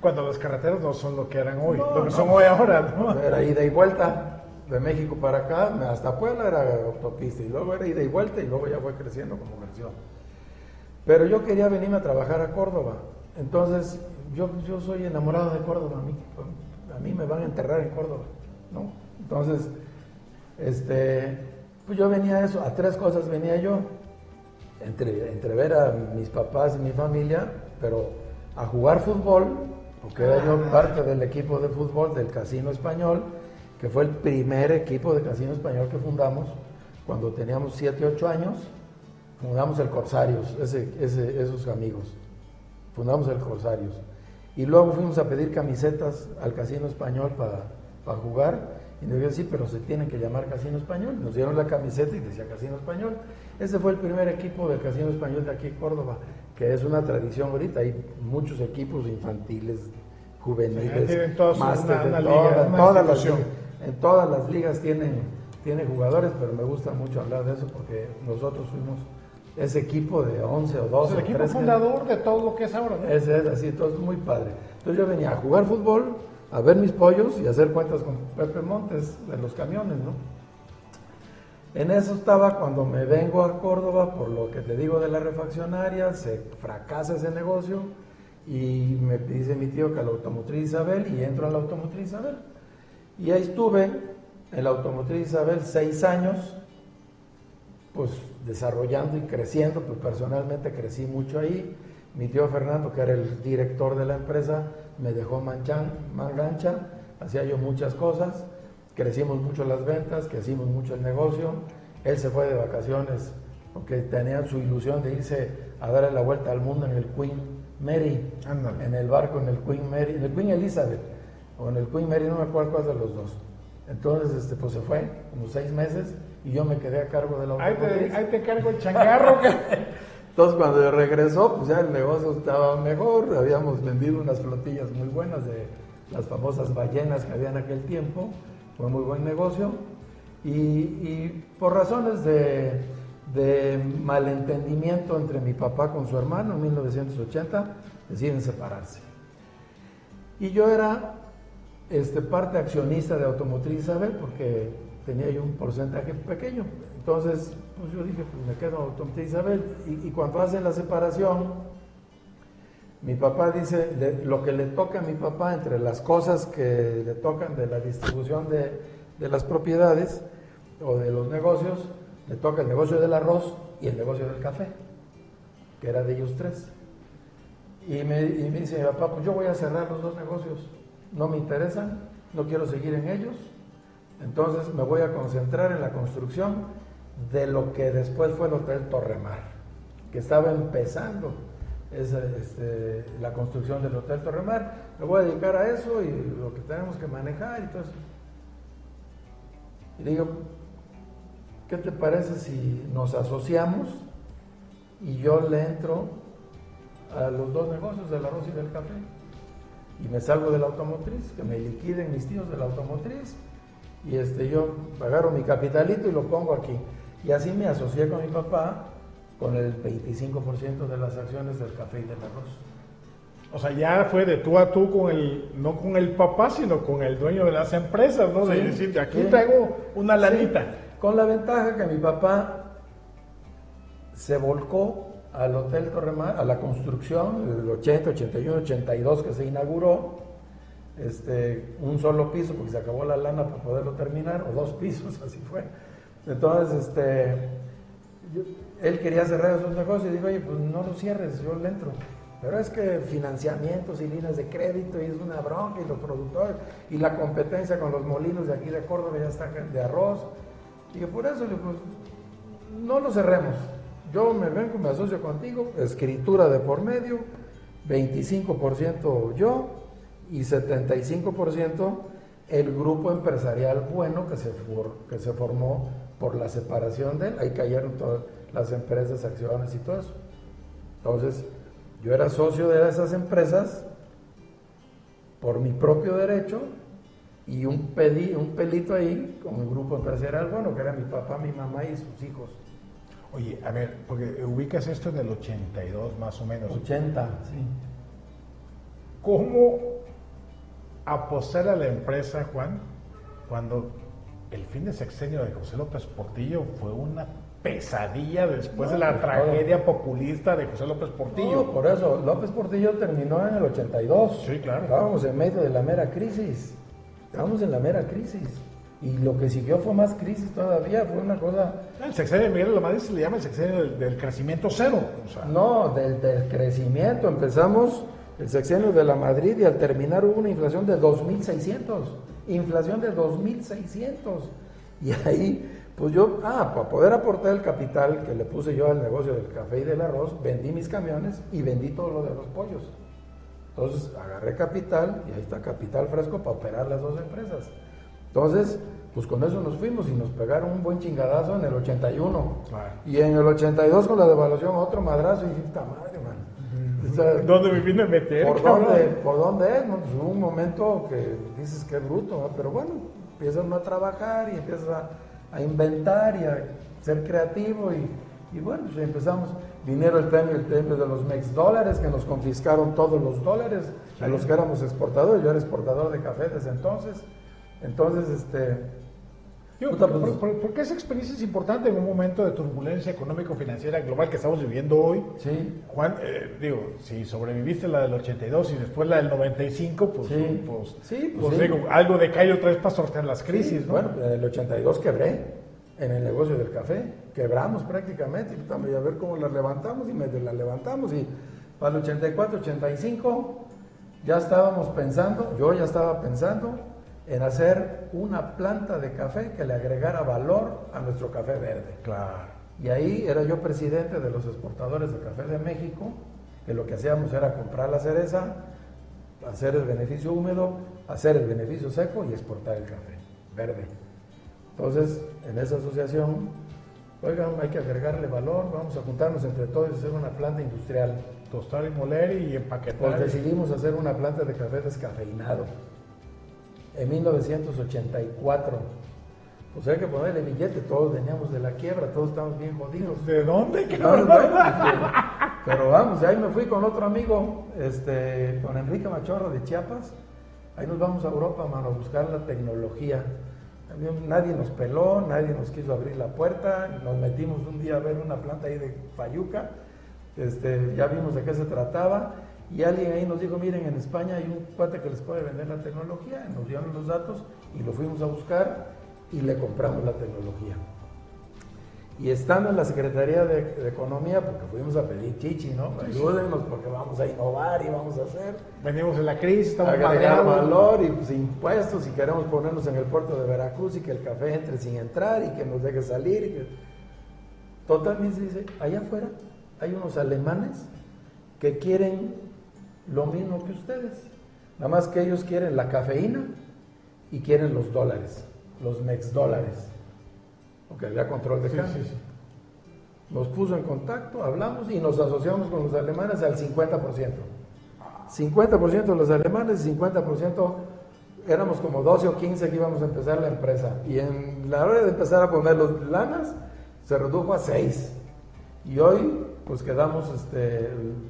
Cuando las carreteras no son lo que eran hoy, lo que son hoy ahora, ¿no? Era ida y vuelta, de México para acá, hasta Puebla era autopista, y luego era ida y vuelta, y luego ya fue creciendo como creció. Pero yo quería venirme a trabajar a Córdoba, entonces yo soy enamorado de Córdoba, a mí me van a enterrar en Córdoba, ¿no? Entonces, pues yo venía a eso, a tres cosas venía yo, entre ver a mis papás y mi familia, pero a jugar fútbol, porque era yo parte del equipo de fútbol del Casino Español, que fue el primer equipo de Casino Español que fundamos cuando teníamos 7, 8 años. Fundamos el Corsarios, esos amigos, fundamos el Corsarios. Y luego fuimos a pedir camisetas al Casino Español para jugar. Y nos dijeron, sí, pero se tienen que llamar Casino Español. Nos dieron la camiseta y decía Casino Español. Ese fue el primer equipo del Casino Español de aquí en Córdoba, que es una tradición ahorita. Hay muchos equipos infantiles, juveniles, tienen todos máster, en todas las ligas tienen jugadores, pero me gusta mucho hablar de eso porque nosotros fuimos ese equipo de 11 o 12. El equipo fundador de todo lo que es ahora, ¿no? Es así, entonces muy padre. Entonces yo venía a jugar fútbol, a ver mis pollos y a hacer cuentas con Pepe Montes de los camiones, ¿no? En eso estaba cuando me vengo a Córdoba, por lo que te digo de la refaccionaria, se fracasa ese negocio y me dice mi tío que a la Automotriz Isabel, y entro a la Automotriz Isabel. Y ahí estuve en la Automotriz Isabel 6 años, pues desarrollando y creciendo, pues personalmente crecí mucho ahí. Mi tío Fernando, que era el director de la empresa, me dejó mangancha, hacía yo muchas cosas, crecimos mucho las ventas, crecimos mucho el negocio. Él se fue de vacaciones porque tenía su ilusión de irse a darle la vuelta al mundo en el Queen Mary, en el barco, en el Queen Mary, en el Queen Elizabeth o en el Queen Mary, no me acuerdo cuál de los dos. Entonces, pues se fue unos 6 meses y yo me quedé a cargo de la automotriz. Ahí te cargo el changarro. Entonces, cuando regresó, pues ya el negocio estaba mejor, habíamos vendido unas flotillas muy buenas de las famosas ballenas que había en aquel tiempo, fue muy buen negocio, y por razones de malentendimiento entre mi papá con su hermano en 1980, deciden separarse. Y yo era parte accionista de Automotriz Isabel porque tenía yo un porcentaje pequeño. Entonces, pues yo dije, pues me quedo en Automotriz Isabel. Y cuando hacen la separación, mi papá dice, lo que le toca a mi papá, entre las cosas que le tocan de la distribución de las propiedades o de los negocios, le toca el negocio del arroz y el negocio del café, que era de ellos tres. Y me dice mi papá, pues yo voy a cerrar los 2 negocios, no me interesan, no quiero seguir en ellos, Entonces me voy a concentrar en la construcción de lo que después fue el Hotel Torremar, que estaba empezando la construcción del Hotel Torremar. Me voy a dedicar a eso y lo que tenemos que manejar y todo eso. Y le digo, ¿qué te parece si nos asociamos y yo le entro a los dos negocios del arroz y del café? Y me salgo de la automotriz, que me liquiden mis tíos de la automotriz, y yo agarro mi capitalito y lo pongo aquí. Y así me asocié con mi papá con el 25% de las acciones del café y del arroz. O sea, ya fue de tú a tú no con el papá, sino con el dueño de las empresas, ¿no? De decir, de aquí traigo una lanita. Sí, con la ventaja que mi papá se volcó al Hotel Torremar, a la construcción, el 80, 81, 82 que se inauguró, un solo piso porque se acabó la lana para poderlo terminar, o 2 pisos, así fue. Entonces, él quería cerrar esos negocios y digo, oye, pues no lo cierres, yo le entro. Pero es que financiamientos y líneas de crédito y es una bronca y los productores y la competencia con los molinos de aquí de Córdoba ya está de arroz. Y que por eso, pues, no lo cerremos. Yo me vengo, me asocio contigo, escritura de por medio, 25% yo y 75% el grupo empresarial bueno que se formó por la separación de él. Ahí cayeron todas las empresas, acciones y todo eso. Entonces, yo era socio de esas empresas por mi propio derecho y un pelito ahí con el grupo empresarial bueno, que era mi papá, mi mamá y sus hijos. Oye, a ver, porque ubicas esto en el 82 más o menos. 80, sí. ¿Cómo apostar a la empresa, Juan, cuando el fin de sexenio de José López Portillo fue una pesadilla después de la tragedia populista de José López Portillo? No, por eso, López Portillo terminó en el 82. Sí, claro. Estábamos en medio de la mera crisis. Estábamos en la mera crisis. Y lo que siguió fue más crisis todavía, fue una cosa... El sexenio de Miguel de la Madrid se le llama el sexenio del crecimiento cero. O sea. No, del crecimiento. Empezamos el sexenio de la Madrid y al terminar hubo una inflación de 2.600. Inflación de 2.600. Y ahí, pues yo, para poder aportar el capital que le puse yo al negocio del café y del arroz, vendí mis camiones y vendí todo lo de los pollos. Entonces agarré capital y ahí está capital fresco para operar las dos empresas. Entonces, pues con eso nos fuimos y nos pegaron un buen chingadazo en el 81. Claro. Y en el 82 con la devaluación otro madrazo y dije, ¡puta madre, man! O sea, ¿dónde me vine a meter? ¿Por dónde es? ¿No? Pues hubo un momento que dices que es bruto, ¿no? Pero bueno, empieza uno a trabajar y empieza a inventar y a ser creativo y bueno, pues empezamos. Vinieron el premio de los $MEX, que nos confiscaron todos los dólares a los que éramos exportadores. Yo era exportador de café desde entonces. Entonces, ¿Por qué esa experiencia es importante en un momento de turbulencia económico-financiera global que estamos viviendo hoy? Sí. Juan, si sobreviviste la del 82 y después la del 95, pues, sí. Digo, algo decae otra vez para sortear las crisis, Sí, ¿no? bueno, en el 82 quebré en el negocio del café, quebramos prácticamente, y a ver cómo la levantamos, y la levantamos, y para el 84, 85, yo ya estaba pensando en hacer una planta de café que le agregara valor a nuestro café verde. Claro. Y ahí era yo presidente de los exportadores de café de México, que lo que hacíamos era comprar la cereza, hacer el beneficio húmedo, hacer el beneficio seco y exportar el café verde. Entonces, en esa asociación, oigan, hay que agregarle valor, vamos a juntarnos entre todos y hacer una planta industrial. Tostar y moler y empaquetar. Pues decidimos hacer una planta de café descafeinado. En 1984. Pues hay que ponerle billete, todos veníamos de la quiebra, todos estamos bien jodidos. ¿De dónde? Pero vamos, ahí me fui con otro amigo, con Enrique Machorro de Chiapas. Ahí nos vamos a Europa, mano, a buscar la tecnología. Nadie nos peló, nadie nos quiso abrir la puerta. Nos metimos un día a ver una planta ahí de Fayuca. Ya vimos de qué se trataba. Y alguien ahí nos dijo, miren, en España hay un cuate que les puede vender la tecnología. Nos dieron los datos y lo fuimos a buscar y le compramos la tecnología. Y estando en la Secretaría de Economía, porque fuimos a pedir chichi, ¿no? Ayúdenos porque vamos a innovar y vamos a hacer. Venimos de la crisis, estamos agregar madreados. valor y pues, impuestos y queremos ponernos en el puerto de Veracruz y que el café entre sin entrar y que nos deje salir. Y que... Total, me dice, allá afuera hay unos alemanes que quieren lo mismo que ustedes. Nada más que ellos quieren la cafeína y quieren los dólares, los mex dólares. Porque había control de cambio. Sí. Nos puso en contacto, hablamos y nos asociamos con los alemanes al 50%. 50% los alemanes y 50% éramos como 12 o 15 que íbamos a empezar la empresa. Y en la hora de empezar a poner los lanas, se redujo a 6. Y hoy, pues quedamos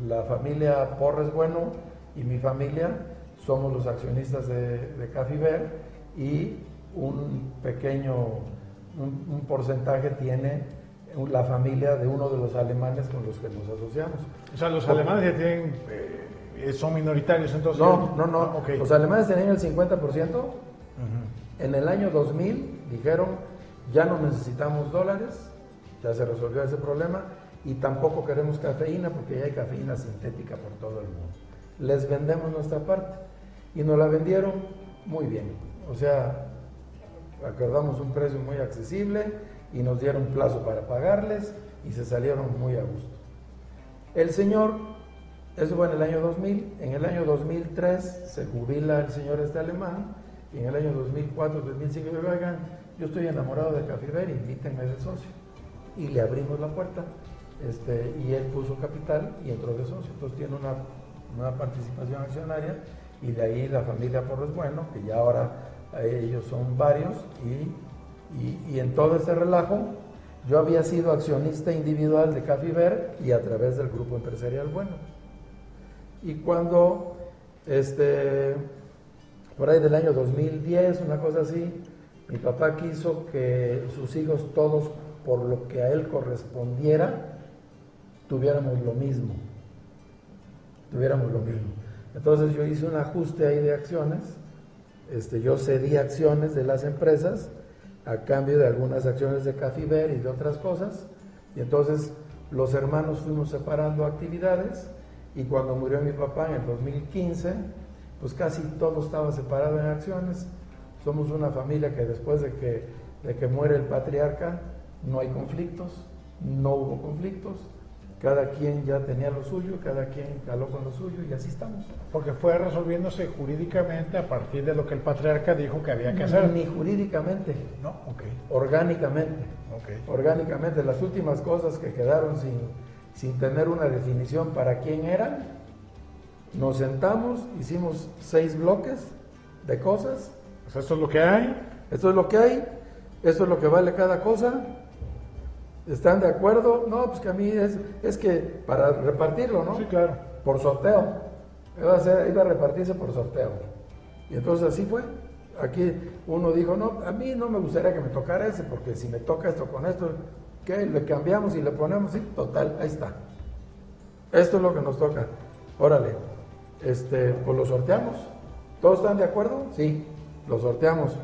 la familia Porres Bueno y mi familia, somos los accionistas de Cafiber y un pequeño... Un porcentaje tiene la familia de uno de los alemanes con los que nos asociamos. O sea, los alemanes ya tienen, son minoritarios, entonces... No. Okay. Los alemanes tenían el 50%. En el año 2000 dijeron, ya no necesitamos dólares, ya se resolvió ese problema, y tampoco queremos cafeína porque ya hay cafeína sintética por todo el mundo. Les vendemos nuestra parte. Y nos la vendieron muy bien. O sea... acordamos un precio muy accesible y nos dieron plazo para pagarles y se salieron muy a gusto. El señor, eso fue en el año 2000, en el año 2003 se jubila el señor alemán y en el año 2004, 2005, yo digo, oigan, yo estoy enamorado de Cafiber, invítenme de socio. Y le abrimos la puerta y él puso capital y entró de socio. Entonces tiene una participación accionaria y de ahí la familia Porres Bueno, que ya ahora... ellos son varios y en todo este relajo yo había sido accionista individual de Cafiber y a través del grupo empresarial Bueno. Y cuando por ahí del año 2010, una cosa así, mi papá quiso que sus hijos todos, por lo que a él correspondiera, tuviéramos lo mismo. Entonces yo hice un ajuste ahí de acciones. Yo cedí acciones de las empresas a cambio de algunas acciones de Cafiber y de otras cosas, y entonces los hermanos fuimos separando actividades, y cuando murió mi papá en el 2015, pues casi todo estaba separado en acciones. Somos una familia que después de que muere el patriarca no hay conflictos, no hubo conflictos. Cada quien ya tenía lo suyo, cada quien caló con lo suyo y así estamos. Porque fue resolviéndose jurídicamente a partir de lo que el patriarca dijo que había que hacer. Ni jurídicamente, no, okay. Orgánicamente. Okay. Orgánicamente, las últimas cosas que quedaron sin tener una definición para quién eran, nos sentamos, hicimos 6 bloques de cosas. O sea, esto es lo que hay. Esto es lo que hay, esto es lo que vale cada cosa. ¿Están de acuerdo? No, pues que a mí es que para repartirlo, ¿no? Sí, claro. Por sorteo. Iba a repartirse por sorteo. Y entonces así fue. Aquí uno dijo, no, a mí no me gustaría que me tocara ese, porque si me toca esto con esto, ¿qué? Le cambiamos y le ponemos, sí, total, ahí está. Esto es lo que nos toca. Órale, pues lo sorteamos. ¿Todos están de acuerdo? Sí, lo sorteamos.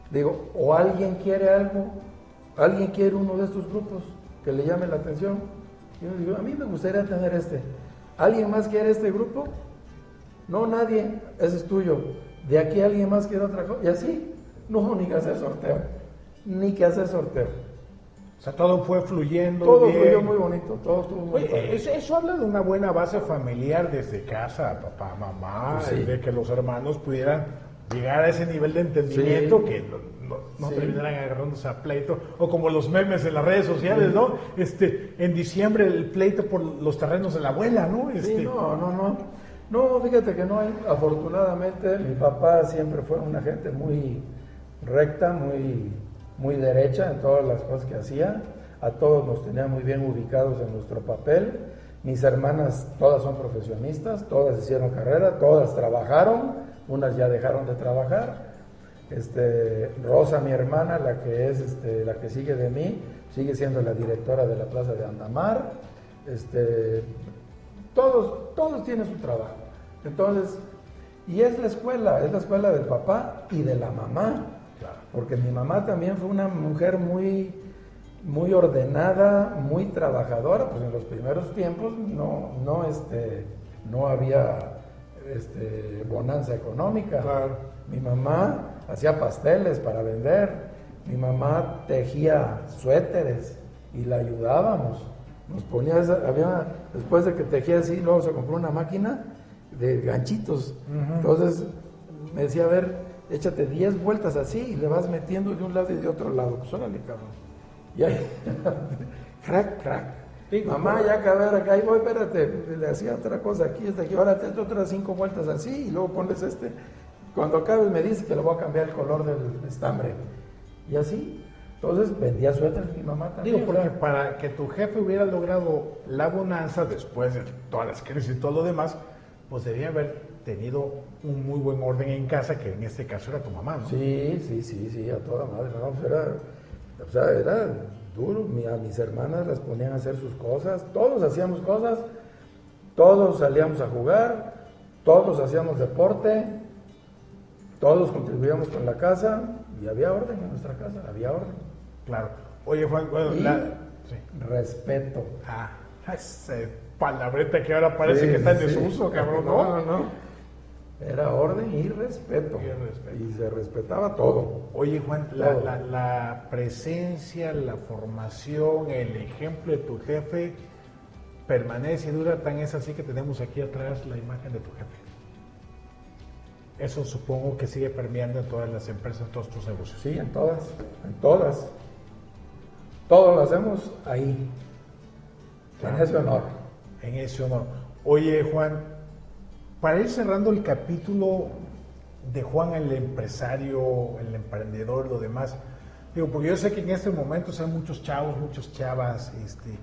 Digo, ¿o alguien quiere algo? ¿Alguien quiere uno de estos grupos que le llame la atención? Yo digo, a mí me gustaría tener este. ¿Alguien más quiere este grupo? No, nadie, ese es tuyo. ¿De aquí alguien más quiere otra cosa? Y así, no hubo ni que hacer sorteo. O sea, todo fue fluyendo. Todo bien. fluyó muy bonito, todo estuvo muy padre. Eso habla de una buena base familiar desde casa, papá, mamá, sí. De que los hermanos pudieran llegar a ese nivel de entendimiento, sí. Que no sí. terminaran agarrándose a pleito, o como los memes en las redes sociales, sí. ¿No? En diciembre el pleito por los terrenos de la abuela, ¿no? Sí, no, fíjate que no hay, afortunadamente mi papá siempre fue una gente muy recta, muy derecha en todas las cosas que hacía, a todos nos tenía muy bien ubicados en nuestro papel. Mis hermanas todas son profesionistas, todas hicieron carrera, todas trabajaron, unas ya dejaron de trabajar. Rosa, mi hermana, la que sigue de mí, sigue siendo la directora de la Plaza de Andamar. Todos tienen su trabajo. Entonces, y es la escuela del papá y de la mamá. Porque mi mamá también fue una mujer muy muy ordenada, muy trabajadora, pues en los primeros tiempos no había bonanza económica. Claro. Mi mamá hacía pasteles para vender, mi mamá tejía suéteres y la ayudábamos. Nos ponía después de que tejía así, luego se compró una máquina de ganchitos. Entonces me decía, a ver, échate 10 vueltas así y le vas metiendo de un lado y de otro lado. Pues órale, cabrón. Y ahí, crack, crack. Sí, mamá, ya cabrón, acá, ahí voy, espérate. Le hacía otra cosa aquí, hasta aquí. Ahora te otras 5 vueltas así y luego pones Cuando acabes me dice que le voy a cambiar el color del estambre. Y así. Entonces vendía suéteres mi mamá también. Digo, porque para que tu jefe hubiera logrado la bonanza después de todas las crisis y todo lo demás, pues debía haber tenido un muy buen orden en casa, que en este caso era tu mamá, ¿no? Sí, a toda madre. No, pues era duro. A mis hermanas las ponían a hacer sus cosas, todos hacíamos cosas, todos salíamos a jugar, todos hacíamos deporte, todos contribuíamos con la casa y había orden en nuestra casa, había orden. Claro. Oye, Juan, bueno, respeto. Esa palabreta que ahora parece que está en desuso, cabrón, ¿no? No. Era orden y respeto. Y se respetaba todo. Oye, Juan, la presencia, la formación, el ejemplo de tu jefe permanece y dura, tan es así que tenemos aquí atrás la imagen de tu jefe. Eso supongo que sigue permeando en todas las empresas, en todos tus negocios. Sí, en todas. Todo lo hacemos ahí. Claro. En ese honor. En ese honor. Oye, Juan, para ir cerrando el capítulo de Juan, el empresario, el emprendedor, lo demás, digo, porque yo sé que en este momento hay muchos chavos, muchas chavas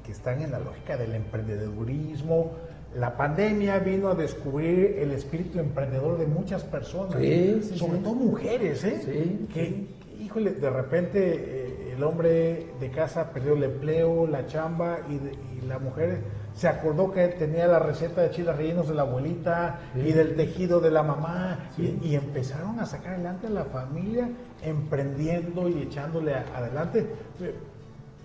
que están en la lógica del emprendedurismo. La pandemia vino a descubrir el espíritu emprendedor de muchas personas, sobre todo mujeres, híjole, de repente el hombre de casa perdió el empleo, la chamba, y la mujer se acordó que tenía la receta de chiles rellenos de la abuelita y del tejido de la mamá, y empezaron a sacar adelante a la familia emprendiendo y echándole adelante.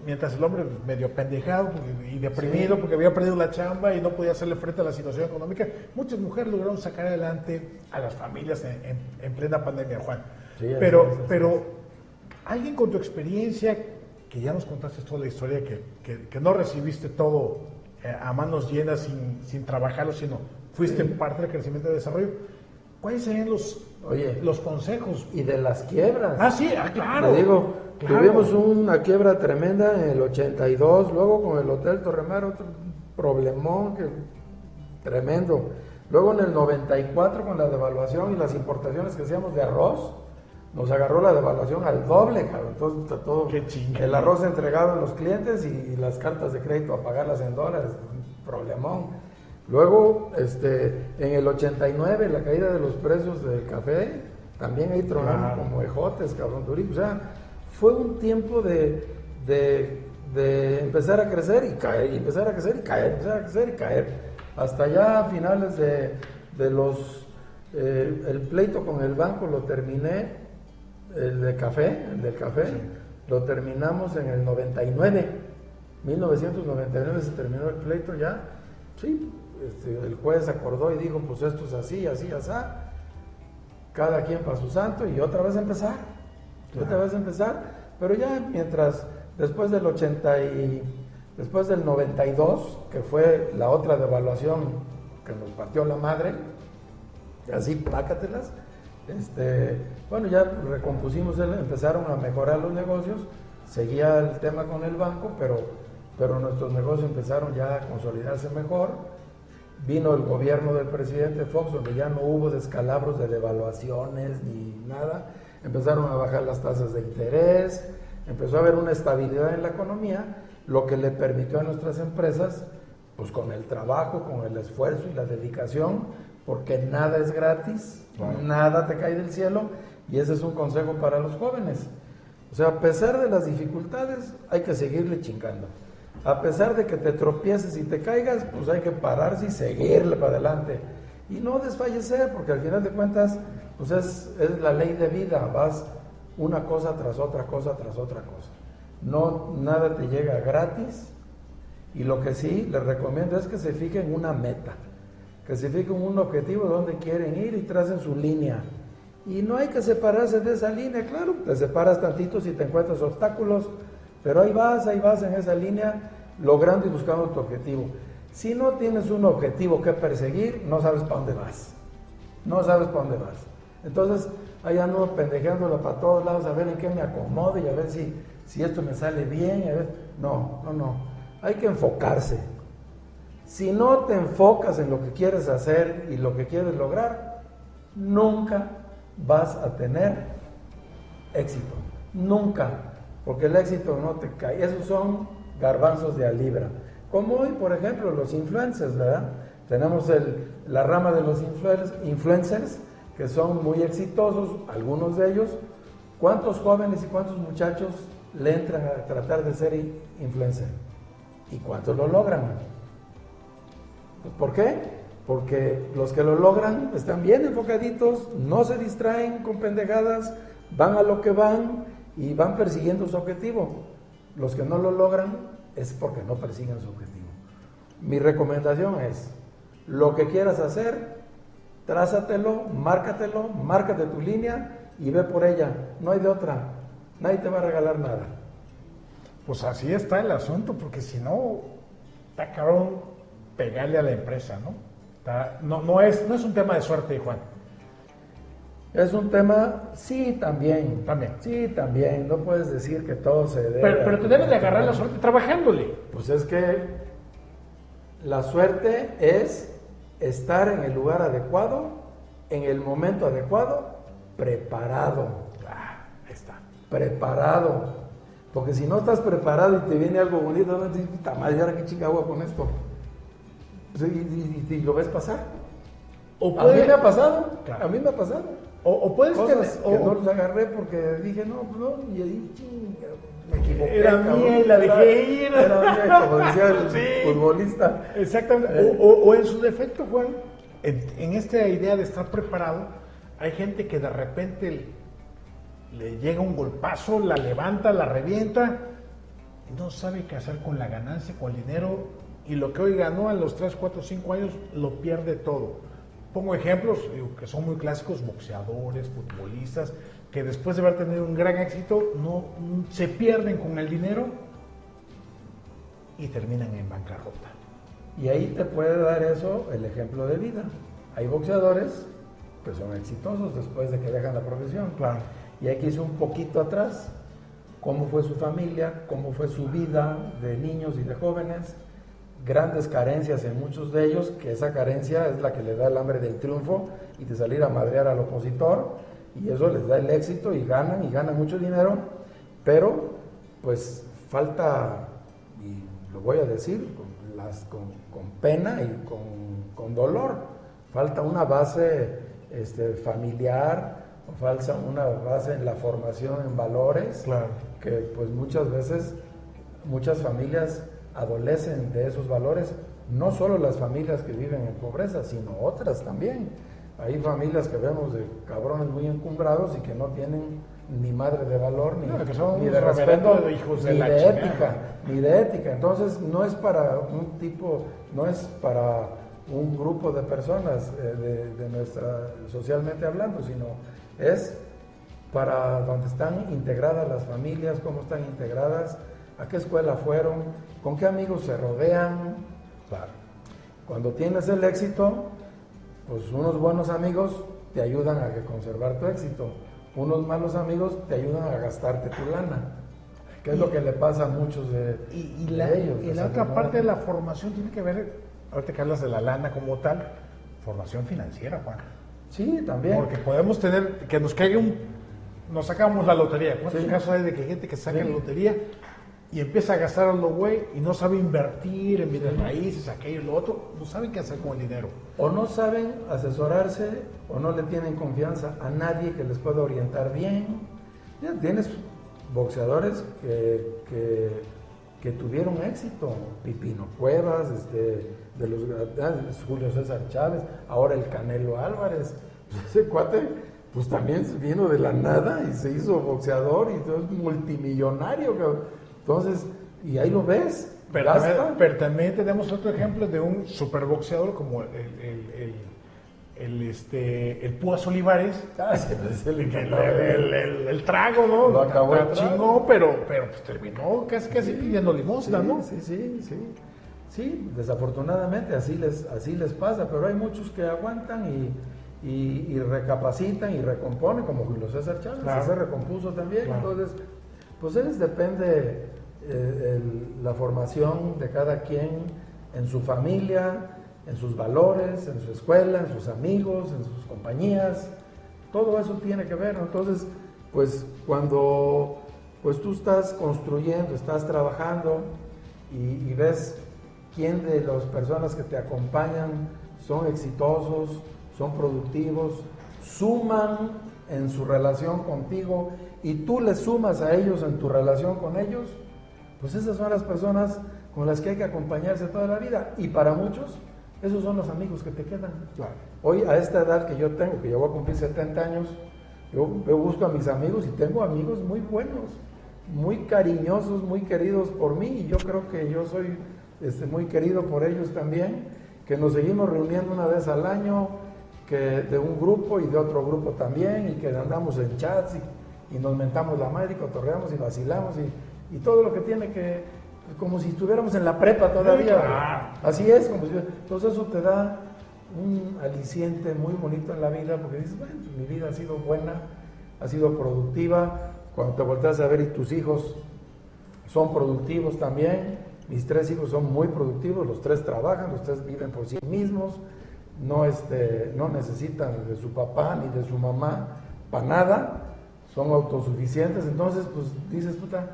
Mientras el hombre medio pendejado y deprimido porque había perdido la chamba y no podía hacerle frente a la situación económica, muchas mujeres lograron sacar adelante a las familias en plena pandemia, Juan. Pero alguien con tu experiencia, que ya nos contaste toda la historia, que no recibiste todo a manos llenas sin trabajarlo, sino fuiste parte del crecimiento y desarrollo, ¿cuáles serían los consejos? Y de las quiebras. Claro. Te digo, claro. Tuvimos una quiebra tremenda en el 82, luego con el Hotel Torremar, otro problemón tremendo. Luego en el 94 con la devaluación y las importaciones que hacíamos de arroz, nos agarró la devaluación al doble, cabrón. Entonces todo el arroz entregado a los clientes y las cartas de crédito a pagarlas en dólares, un problemón. Luego, en el 89, la caída de los precios del café, también ahí tronaron como ejotes, cabrón, durísimo. O sea, fue un tiempo de empezar a crecer y caer, y empezar a crecer y caer, empezar a crecer y caer. Hasta ya a finales el pleito con el banco lo terminé, el del café, lo terminamos en el 1999 se terminó el pleito ya, el juez acordó y dijo, pues esto es así, así, así, cada quien para su santo, y otra vez empezar, pero ya después del 92, que fue la otra devaluación que nos partió la madre, así, pácatelas, bueno, ya recompusimos, empezaron a mejorar los negocios, seguía el tema con el banco, pero nuestros negocios empezaron ya a consolidarse mejor. Vino el gobierno del presidente Fox, donde ya no hubo descalabros de devaluaciones ni nada, empezaron a bajar las tasas de interés, empezó a haber una estabilidad en la economía, lo que le permitió a nuestras empresas, pues con el trabajo, con el esfuerzo y la dedicación, porque nada es gratis, nada te cae del cielo, y ese es un consejo para los jóvenes. O sea, a pesar de las dificultades, hay que seguirle chingando. A pesar de que te tropieces y te caigas, pues hay que pararse y seguirle para adelante. Y no desfallecer, porque al final de cuentas, pues es la ley de vida, vas una cosa tras otra cosa tras otra cosa. No, nada te llega gratis. Y lo que sí les recomiendo es que se fijen una meta, que se fijen un objetivo donde quieren ir y tracen su línea. Y no hay que separarse de esa línea, claro, te separas tantito si te encuentras obstáculos, pero ahí vas en esa línea, logrando y buscando tu objetivo. Si no tienes un objetivo que perseguir, no sabes para dónde vas. No sabes para dónde vas. Entonces, ahí ando pendejeándola para todos lados, a ver en qué me acomodo y a ver si esto me sale bien. A ver. No. Hay que enfocarse. Si no te enfocas en lo que quieres hacer y lo que quieres lograr, nunca vas a tener éxito. Nunca. Porque el éxito no te cae. Esos son garbanzos de a libra. Como hoy, por ejemplo, los influencers, ¿verdad? Tenemos la rama de los influencers que son muy exitosos, algunos de ellos. ¿Cuántos jóvenes y cuántos muchachos le entran a tratar de ser influencer? ¿Y cuántos lo logran? ¿Por qué? Porque los que lo logran están bien enfocaditos, no se distraen con pendejadas, van a lo que van y van persiguiendo su objetivo. Los que no lo logran es porque no persiguen su objetivo. Mi recomendación es, lo que quieras hacer, trázatelo, márcate tu línea y ve por ella. No hay de otra. Nadie te va a regalar nada. Pues así está el asunto, porque si no, está cabrón pegarle a la empresa, ¿no? No es un tema de suerte, Juan. Es un tema, sí, también. Sí, también. No puedes decir que todo se debe. Pero te debes de agarrar la suerte trabajándole. Pues es que la suerte es estar en el lugar adecuado, en el momento adecuado, preparado. Ahí está. Preparado. Porque si no estás preparado y te viene algo bonito, no dices, puta madre, ¿ahora qué chingada hago con esto? Pues, y lo ves pasar. A mí me ha pasado. Claro. A mí me ha pasado. O puedes cosas que no los agarré porque dije, no, y ahí me equivoqué. Era mía y la dejé ir. Era mía, como decía el Sí. futbolista. Exactamente. O en su defecto, Juan, en esta idea de estar preparado, hay gente que de repente le llega un golpazo, la levanta, la revienta, no sabe qué hacer con la ganancia, con el dinero, y lo que hoy ganó a los 3, 4, 5 años lo pierde todo. Pongo ejemplos que son muy clásicos, boxeadores, futbolistas, que después de haber tenido un gran éxito, se pierden con el dinero y terminan en bancarrota. Y ahí te puede dar eso el ejemplo de vida. Hay boxeadores que son exitosos después de que dejan la profesión. Claro. Y hay que irse un poquito atrás, cómo fue su familia, cómo fue su vida de niños y de jóvenes, grandes carencias en muchos de ellos, que esa carencia es la que les da el hambre del triunfo y de salir a madrear al opositor, y eso les da el éxito y ganan mucho dinero, pero pues falta, y lo voy a decir con pena y con dolor, falta una base familiar, falta una base en la formación en valores, Claro. que pues muchas veces, muchas familias adolecen de esos valores, no solo las familias que viven en pobreza, sino otras también. Hay familias que vemos de cabrones muy encumbrados y que no tienen ni madre de valor, ni de respeto, de hijos ni de la de chingada. ética, ni de ética. Entonces no es para no es para un grupo de personas de nuestra, socialmente hablando, sino es para donde están integradas las familias, cómo están integradas, a qué escuela fueron, con qué amigos se rodean. Claro. Cuando tienes el éxito, pues unos buenos amigos te ayudan a conservar tu éxito, unos malos amigos te ayudan a gastarte tu lana, que es lo que le pasa a muchos de ellos. Y la otra parte de la formación tiene que ver, ahorita que hablas de la lana como tal, formación financiera, Juan. Sí, también. Porque podemos tener, que nos caiga nos sacamos la lotería. ¿Cuántos casos hay de que gente que saca la lotería y empieza a gastar a lo güey y no sabe invertir en bienes raíces, aquello y lo otro? No saben qué hacer con el dinero. O no saben asesorarse o no le tienen confianza a nadie que les pueda orientar bien. Ya tienes boxeadores que tuvieron éxito, Pipino Cuevas, Julio César Chávez, ahora el Canelo Álvarez. Ese cuate, pues también vino de la nada y se hizo boxeador y es multimillonario. Entonces, y ahí lo ves. Pero también tenemos otro ejemplo de un superboxeador como el Púas Olivares. El trago, ¿no? Lo acabó el chingó, pero pues terminó casi pidiendo limosna, ¿no? Sí, desafortunadamente así les pasa, pero hay muchos que aguantan y recapacitan y recomponen, como Julio César Chávez, claro. Se recompuso también. Claro. Entonces, pues depende la formación de cada quien en su familia, en sus valores, en su escuela, en sus amigos, en sus compañías. Todo eso tiene que ver, ¿no? Entonces, pues cuando pues tú estás construyendo, estás trabajando y ves quién de las personas que te acompañan son exitosos, son productivos, suman en su relación contigo y tú les sumas a ellos en tu relación con ellos, pues esas son las personas con las que hay que acompañarse toda la vida. Y para muchos, esos son los amigos que te quedan. Claro. Hoy, a esta edad que yo tengo, que yo voy a cumplir 70 años, yo busco a mis amigos y tengo amigos muy buenos, muy cariñosos, muy queridos por mí, y yo creo que yo soy muy querido por ellos también, que nos seguimos reuniendo una vez al año, que de un grupo y de otro grupo también, y que andamos en chats y nos mentamos la madre y cotorreamos y vacilamos y todo lo que tiene que, como si estuviéramos en la prepa todavía. Claro. Así es, entonces eso te da un aliciente muy bonito en la vida, porque dices, bueno, mi vida ha sido buena, ha sido productiva. Cuando te volteas a ver y tus hijos son productivos también, mis 3 hijos son muy productivos, los 3 trabajan, los 3 viven por sí mismos, no necesitan de su papá ni de su mamá para nada, son autosuficientes. Entonces pues dices, puta,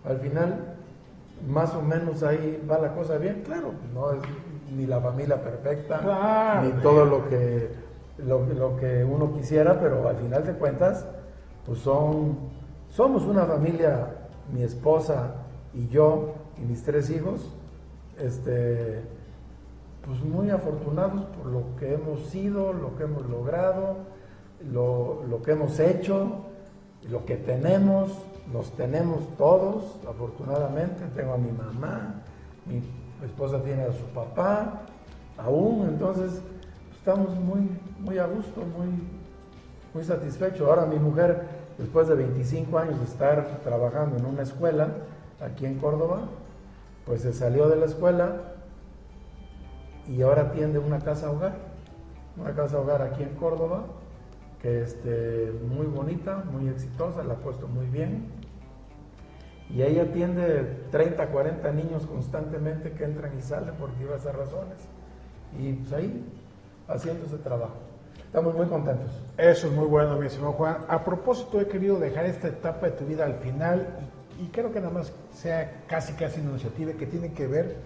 al final más o menos ahí va la cosa bien. Claro, no es ni la familia perfecta, claro, ni todo lo que uno quisiera, pero al final de cuentas pues somos una familia, mi esposa y yo y mis 3 hijos, pues muy afortunados por lo que hemos sido, lo que hemos logrado, lo que hemos hecho, lo que tenemos, los tenemos todos, afortunadamente. Tengo a mi mamá, mi esposa tiene a su papá, aún, entonces estamos muy a gusto, muy satisfechos. Ahora mi mujer, después de 25 años de estar trabajando en una escuela aquí en Córdoba, pues se salió de la escuela y ahora atiende una casa hogar aquí en Córdoba, que muy bonita, muy exitosa, la ha puesto muy bien, y ahí atiende 30, 40 niños constantemente que entran y salen por diversas razones, y pues ahí haciendo ese trabajo. Estamos muy contentos. Eso es muy bueno, mi estimado Juan. A propósito, he querido dejar esta etapa de tu vida al final y creo que nada más sea casi una iniciativa que tiene que ver,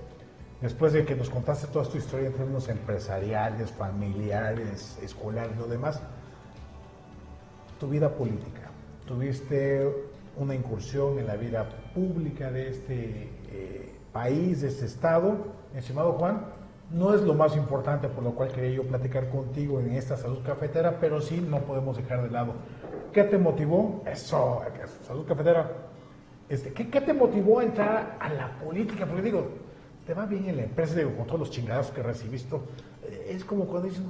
después de que nos contaste toda tu historia en términos empresariales, familiares, escolares, lo demás, tu vida política. Tuviste una incursión en la vida pública de este país, de este estado. Estimado Juan, no es lo más importante por lo cual quería yo platicar contigo en esta Salud Cafetera, pero sí no podemos dejar de lado. ¿Qué te motivó? Eso, Salud Cafetera. ¿Qué te motivó a entrar a la política? Porque digo, te va bien en la empresa, digo, con todos los chingados que recibiste. Es como cuando dicen,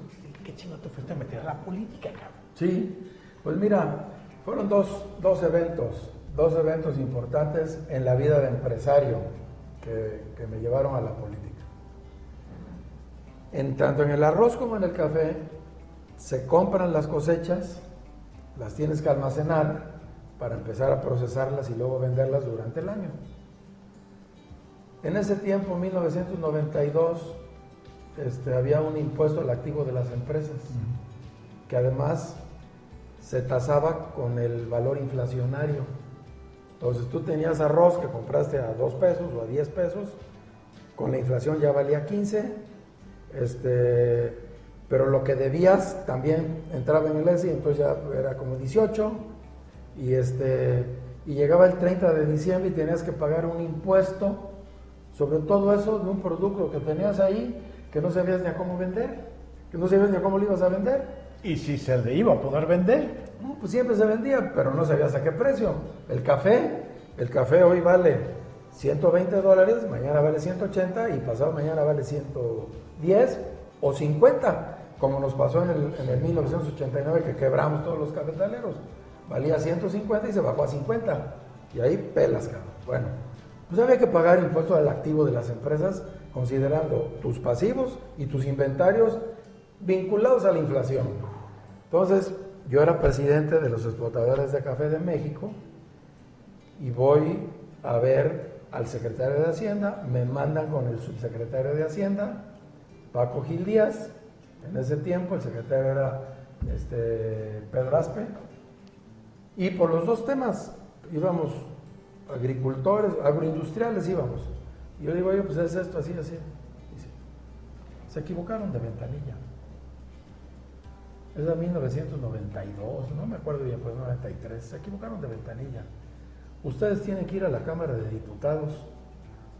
¿qué chingado te fuiste a meter a la política, cabrón? Sí, pues mira, fueron dos eventos importantes en la vida de empresario que me llevaron a la política. Tanto en el arroz como en el café, se compran las cosechas, las tienes que almacenar para empezar a procesarlas y luego venderlas durante el año. En ese tiempo, 1992, había un impuesto al activo de las empresas, que además se tasaba con el valor inflacionario. Entonces tú tenías arroz que compraste a 2 pesos o a 10 pesos, con la inflación ya valía 15, pero lo que debías también entraba en el ESI, entonces ya era como 18, y llegaba el 30 de diciembre y tenías que pagar un impuesto sobre todo eso de un producto que tenías ahí, que no sabías ni a cómo vender, que no sabías ni a cómo lo ibas a vender. ¿Y si se le iba a poder vender? No, pues siempre se vendía, pero no sabías a qué precio. El café hoy vale $120, mañana vale 180 y pasado mañana vale 110 o 50, como nos pasó en el 1989 que quebramos todos los cafetaleros. Valía 150 y se bajó a 50. Y ahí pelas, cabrón. Bueno, pues había que pagar impuesto al activo de las empresas considerando tus pasivos y tus inventarios vinculados a la inflación. Entonces, yo era presidente de los exportadores de café de México y voy a ver al secretario de Hacienda, me mandan con el subsecretario de Hacienda, Paco Gil Díaz. En ese tiempo el secretario era Pedro Aspe, y por los dos temas íbamos, agricultores, agroindustriales íbamos. Y yo digo, oye, pues es esto, así, así. Dice, se equivocaron de ventanilla. Es de 1992, no me acuerdo bien, pues 93, se equivocaron de ventanilla. Ustedes tienen que ir a la Cámara de Diputados,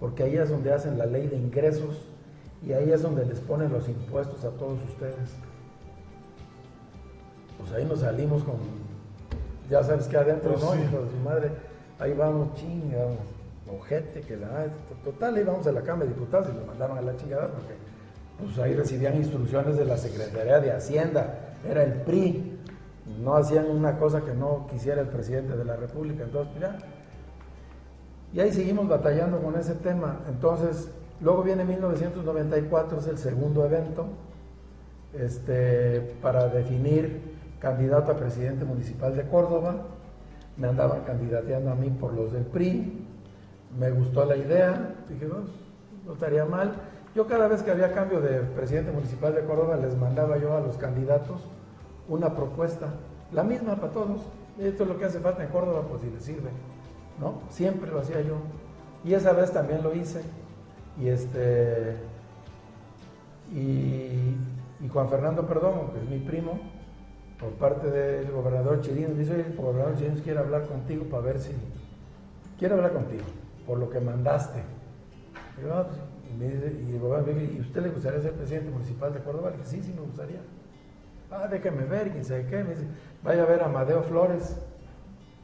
porque ahí es donde hacen la ley de ingresos y ahí es donde les ponen los impuestos a todos ustedes. Pues ahí nos salimos con, ya sabes que adentro, pues ¿no? Sí. Hijo de su madre, ahí vamos, chingamos, ojete, que la... Total, ahí vamos a la Cámara de Diputados y nos mandaron a la chingada porque pues ahí recibían instrucciones de la Secretaría de Hacienda, era el PRI, no hacían una cosa que no quisiera el presidente de la República, entonces pues ya. Y ahí seguimos batallando con ese tema. Entonces, luego viene 1994, es el segundo evento, para definir candidato a presidente municipal de Córdoba. Me andaban candidateando a mí por los del PRI, me gustó la idea, dije, no estaría mal. Yo cada vez que había cambio de presidente municipal de Córdoba, les mandaba yo a los candidatos una propuesta, la misma para todos. Esto es lo que hace falta en Córdoba, pues si les sirve, ¿no? Siempre lo hacía yo. Y esa vez también lo hice. Y Juan Fernando Perdomo, que es mi primo, por parte del gobernador Chirinos, me dice, oye, el gobernador Chirinos quiere hablar contigo para ver si... Quiere hablar contigo, por lo que mandaste. Y yo, pues, y me dice, y el gobernador me dice, ¿y usted le gustaría ser presidente municipal de Córdoba? Le dije, sí, sí me gustaría. Déjame ver, quién sabe qué. Me dice, vaya a ver a Amadeo Flores.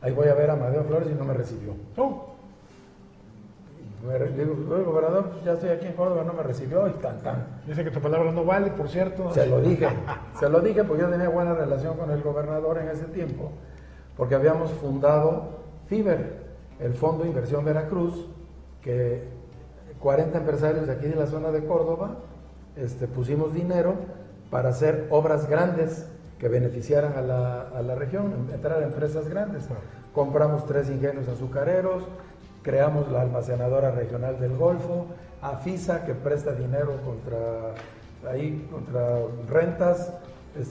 Ahí voy a ver a Amadeo Flores y no me recibió. Le digo, el gobernador, pues ya estoy aquí en Córdoba, no me recibió y tan. Dice que tu palabra no vale, por cierto. Se lo dije porque yo tenía buena relación con el gobernador en ese tiempo, porque habíamos fundado FIBER, el Fondo de Inversión Veracruz, que 40 empresarios de aquí de la zona de Córdoba pusimos dinero para hacer obras grandes que beneficiaran a la región, entrar a empresas grandes. Compramos 3 ingenios azucareros, creamos la almacenadora regional del Golfo, AFISA, que presta dinero contra rentas,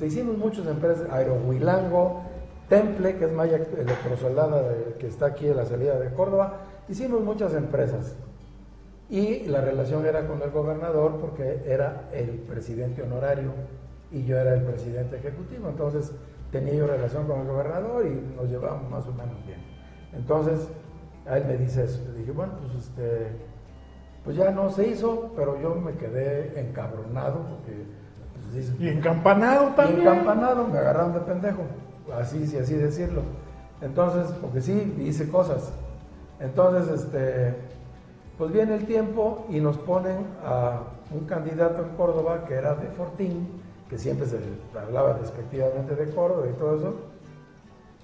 hicimos muchas empresas, Aerohuilango, Temple, que es malla electrosoldada que está aquí en la salida de Córdoba, hicimos muchas empresas. Y la relación era con el gobernador porque era el presidente honorario y yo era el presidente ejecutivo, entonces tenía yo relación con el gobernador y nos llevábamos más o menos bien. Entonces, a él me dice eso, le dije, bueno, pues ya no se hizo, pero yo me quedé encabronado porque... Pues, y encampanado también. Y encampanado, me agarraron de pendejo, así decirlo. Entonces, porque sí, hice cosas. Entonces, pues viene el tiempo y nos ponen a un candidato en Córdoba que era de Fortín, que siempre se hablaba despectivamente de Córdoba y todo eso,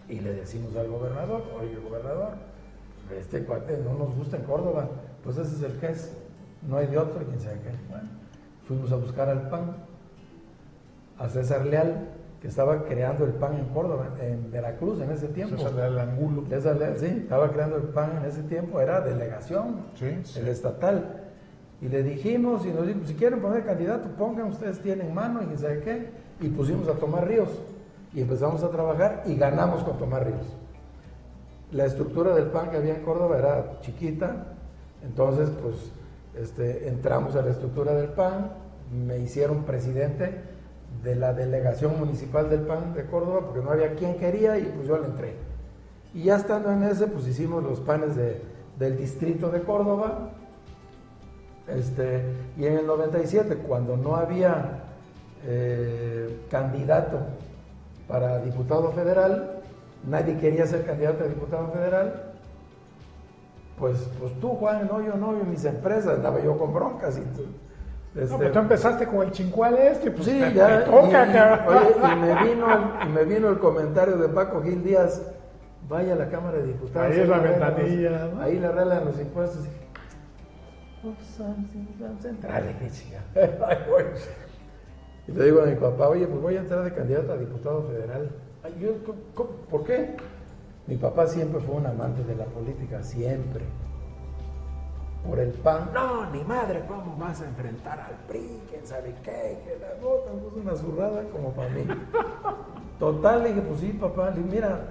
y le decimos al gobernador, oye, gobernador, este cuate no nos gusta en Córdoba, pues ese es el que es, no hay de otro, quién sabe qué. Bueno, fuimos a buscar al PAN, a César Leal, que estaba creando el PAN en Córdoba, en Veracruz en ese tiempo. César Leal Angulo. César Leal, sí, estaba creando el PAN en ese tiempo, era delegación, sí. el estatal. Y le dijimos, y nos dijo, si quieren poner candidato, pongan, ustedes tienen mano y quién sabe qué. Y pusimos a Tomás Ríos, y empezamos a trabajar, y ganamos con Tomás Ríos. La estructura del PAN que había en Córdoba era chiquita, entonces pues entramos a la estructura del PAN, me hicieron presidente de la delegación municipal del PAN de Córdoba porque no había quien quería y pues yo le entré. Y ya estando en ese, pues hicimos los PANes del distrito de Córdoba, y en el 97, cuando no había candidato para diputado federal, nadie quería ser candidato a diputado federal, Pues tú, Juan, no, yo no, yo mis empresas, andaba yo con broncas y tú. No, pues tú empezaste con el chincual pues sí, te ya, toca, cabrón. Oye, y me vino el comentario de Paco Gil Díaz, vaya a la Cámara de Diputados. Ahí es la ventanilla, ¿no? Ahí le arreglan los impuestos. Y dije, pues, entrale, qué chica. Y le digo a mi papá, oye, pues voy a entrar de candidato a diputado federal. Ay, ¿por qué? Mi papá siempre fue un amante de la política, siempre. Por el PAN, no, ni madre, ¿cómo vas a enfrentar al PRI? ¿Quién sabe qué? Que la nota, pues una zurrada como para mí. Total, le dije, pues sí, papá, le dije, mira,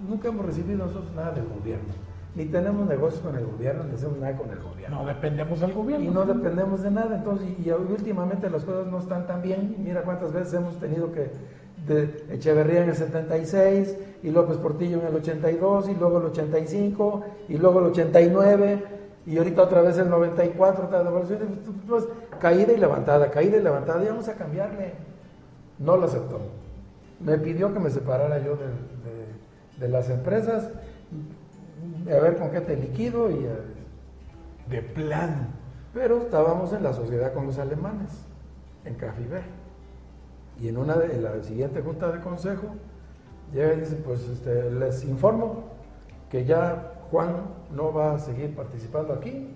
nunca hemos recibido nosotros nada del gobierno. Ni tenemos negocios con el gobierno, ni hacemos nada con el gobierno. No dependemos del gobierno. Y no dependemos de nada, entonces, y últimamente las cosas no están tan bien. Mira cuántas veces hemos tenido que, de Echeverría en el 76, y López Portillo en el 82, y luego el 85, y luego el 89, y ahorita otra vez el 94, pues, caída y levantada, y vamos a cambiarle. No lo aceptó. Me pidió que me separara yo de las empresas, a ver con qué te liquido y de plano. Pero estábamos en la sociedad con los alemanes, en Cafibé. Y en la siguiente junta de consejo, llega y dice, pues les informo que ya Juan no va a seguir participando aquí,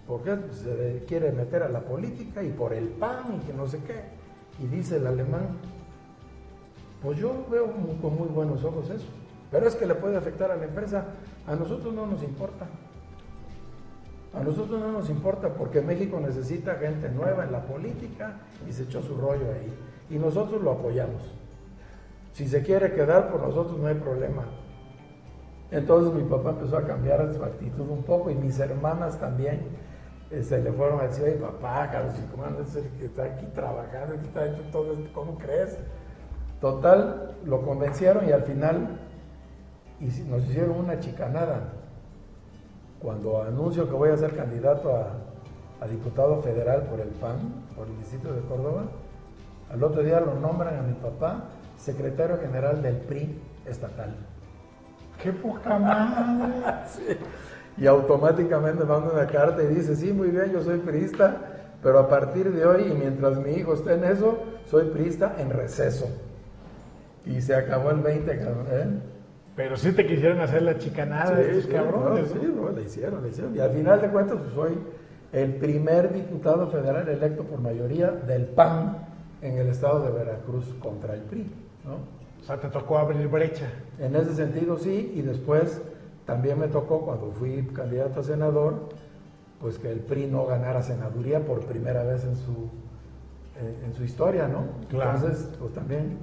porque se quiere meter a la política y por el PAN y que no sé qué. Y dice el alemán, pues yo veo con muy buenos ojos eso, pero es que le puede afectar a la empresa. A nosotros no nos importa. A nosotros no nos importa porque México necesita gente nueva en la política y se echó su rollo ahí. Y nosotros lo apoyamos. Si se quiere quedar, por nosotros no hay problema. Entonces mi papá empezó a cambiar su actitud un poco y mis hermanas también se le fueron a decir, oye papá, Carlos, ¿cómo andas? Que está aquí trabajando, que está hecho todo esto, ¿cómo crees? Total, lo convencieron y al final nos hicieron una chicanada. Cuando anuncio que voy a ser candidato a diputado federal por el PAN, por el distrito de Córdoba, al otro día lo nombran a mi papá secretario general del PRI estatal. ¡Qué poca madre! Sí. Y automáticamente manda una carta y dice, sí, muy bien, yo soy priista, pero a partir de hoy y mientras mi hijo esté en eso, soy priista en receso. Y se acabó el 20, ¿eh? Pero sí te quisieron hacer la chicanada de esos cabrones. Sí, le hicieron. Y al final de cuentas, pues soy el primer diputado federal electo por mayoría del PAN en el estado de Veracruz contra el PRI, ¿no? O sea, te tocó abrir brecha. En ese sentido sí, y después también me tocó cuando fui candidato a senador, pues que el PRI no ganara senaduría por primera vez en su historia, ¿no? Claro. Entonces, pues también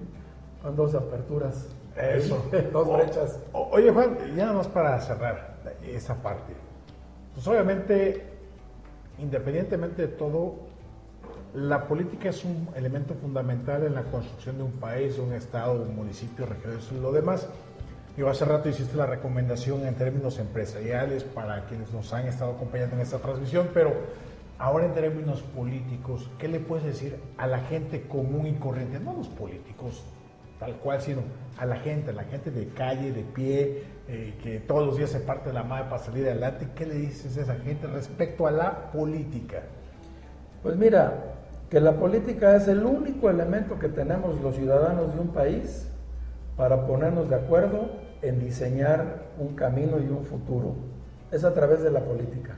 son dos aperturas. Eso. Dos brechas. Oye, Juan, ya nada más para cerrar esa parte. Pues obviamente, independientemente de todo, la política es un elemento fundamental en la construcción de un país, de un estado, un municipio, región, y lo demás. Yo hace rato hiciste la recomendación en términos empresariales para quienes nos han estado acompañando en esta transmisión, pero ahora en términos políticos, ¿qué le puedes decir a la gente común y corriente? No a los políticos tal cual, sino a la gente de calle, de pie, que todos los días se parte la madre para salir adelante. ¿Qué le dices a esa gente respecto a la política? Pues mira, que la política es el único elemento que tenemos los ciudadanos de un país para ponernos de acuerdo en diseñar un camino y un futuro. Es a través de la política,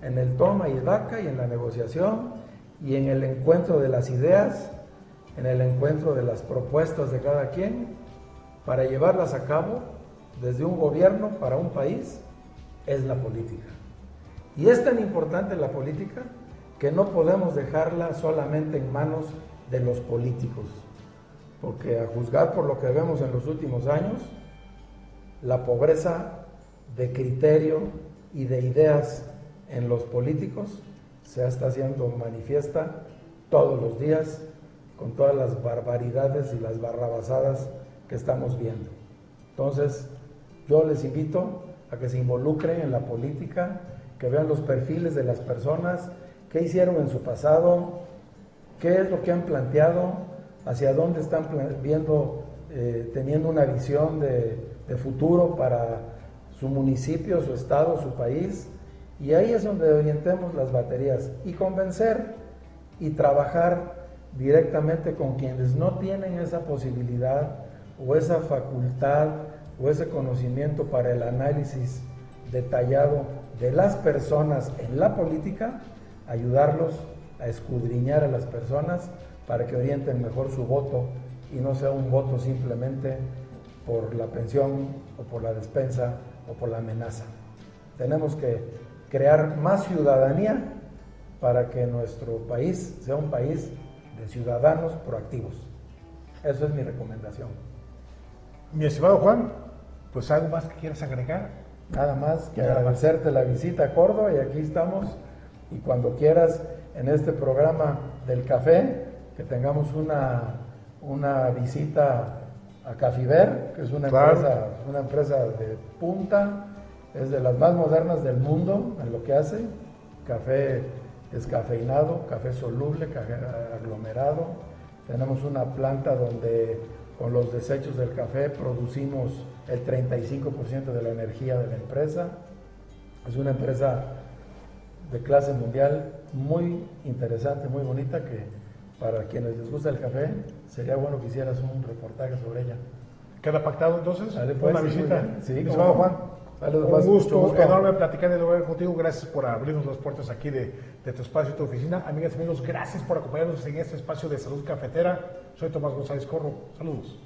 en el toma y daca y en la negociación y en el encuentro de las ideas, en el encuentro de las propuestas de cada quien para llevarlas a cabo desde un gobierno para un país, es la política. Y es tan importante la política que no podemos dejarla solamente en manos de los políticos, porque a juzgar por lo que vemos en los últimos años, la pobreza de criterio y de ideas en los políticos se está haciendo manifiesta todos los días con todas las barbaridades y las barrabasadas que estamos viendo. Entonces, yo les invito a que se involucren en la política, que vean los perfiles de las personas, qué hicieron en su pasado, qué es lo que han planteado, hacia dónde están viendo, teniendo una visión de futuro para su municipio, su estado, su país, Y ahí es donde orientemos las baterías y convencer y trabajar directamente con quienes no tienen esa posibilidad o esa facultad o ese conocimiento para el análisis detallado de las personas en la política, ayudarlos a escudriñar a las personas para que orienten mejor su voto y no sea un voto simplemente por la pensión o por la despensa o por la amenaza. Tenemos que crear más ciudadanía para que nuestro país sea un país de ciudadanos proactivos. Eso es mi recomendación. Mi estimado Juan, pues algo más que quieras agregar. Nada más que agradecerte la visita a Córdoba y aquí estamos. Y cuando quieras en este programa del café, que tengamos una visita a Cafiber, que es una empresa de punta, es de las más modernas del mundo en lo que hace, café descafeinado, café soluble, café aglomerado. Tenemos una planta donde con los desechos del café producimos el 35% de la energía de la empresa. Es una empresa de clase mundial muy interesante, muy bonita, que para quienes les gusta el café sería bueno que hicieras un reportaje sobre ella. ¿Queda pactado entonces? Pues, una visita. Sí, estimado Juan. Saludos, un gusto enorme platicar de lugar contigo. Gracias por abrirnos las puertas aquí de tu espacio y tu oficina. Amigas y amigos, gracias por acompañarnos en este espacio de Salud Cafetera. Soy Tomás González Corro. Saludos.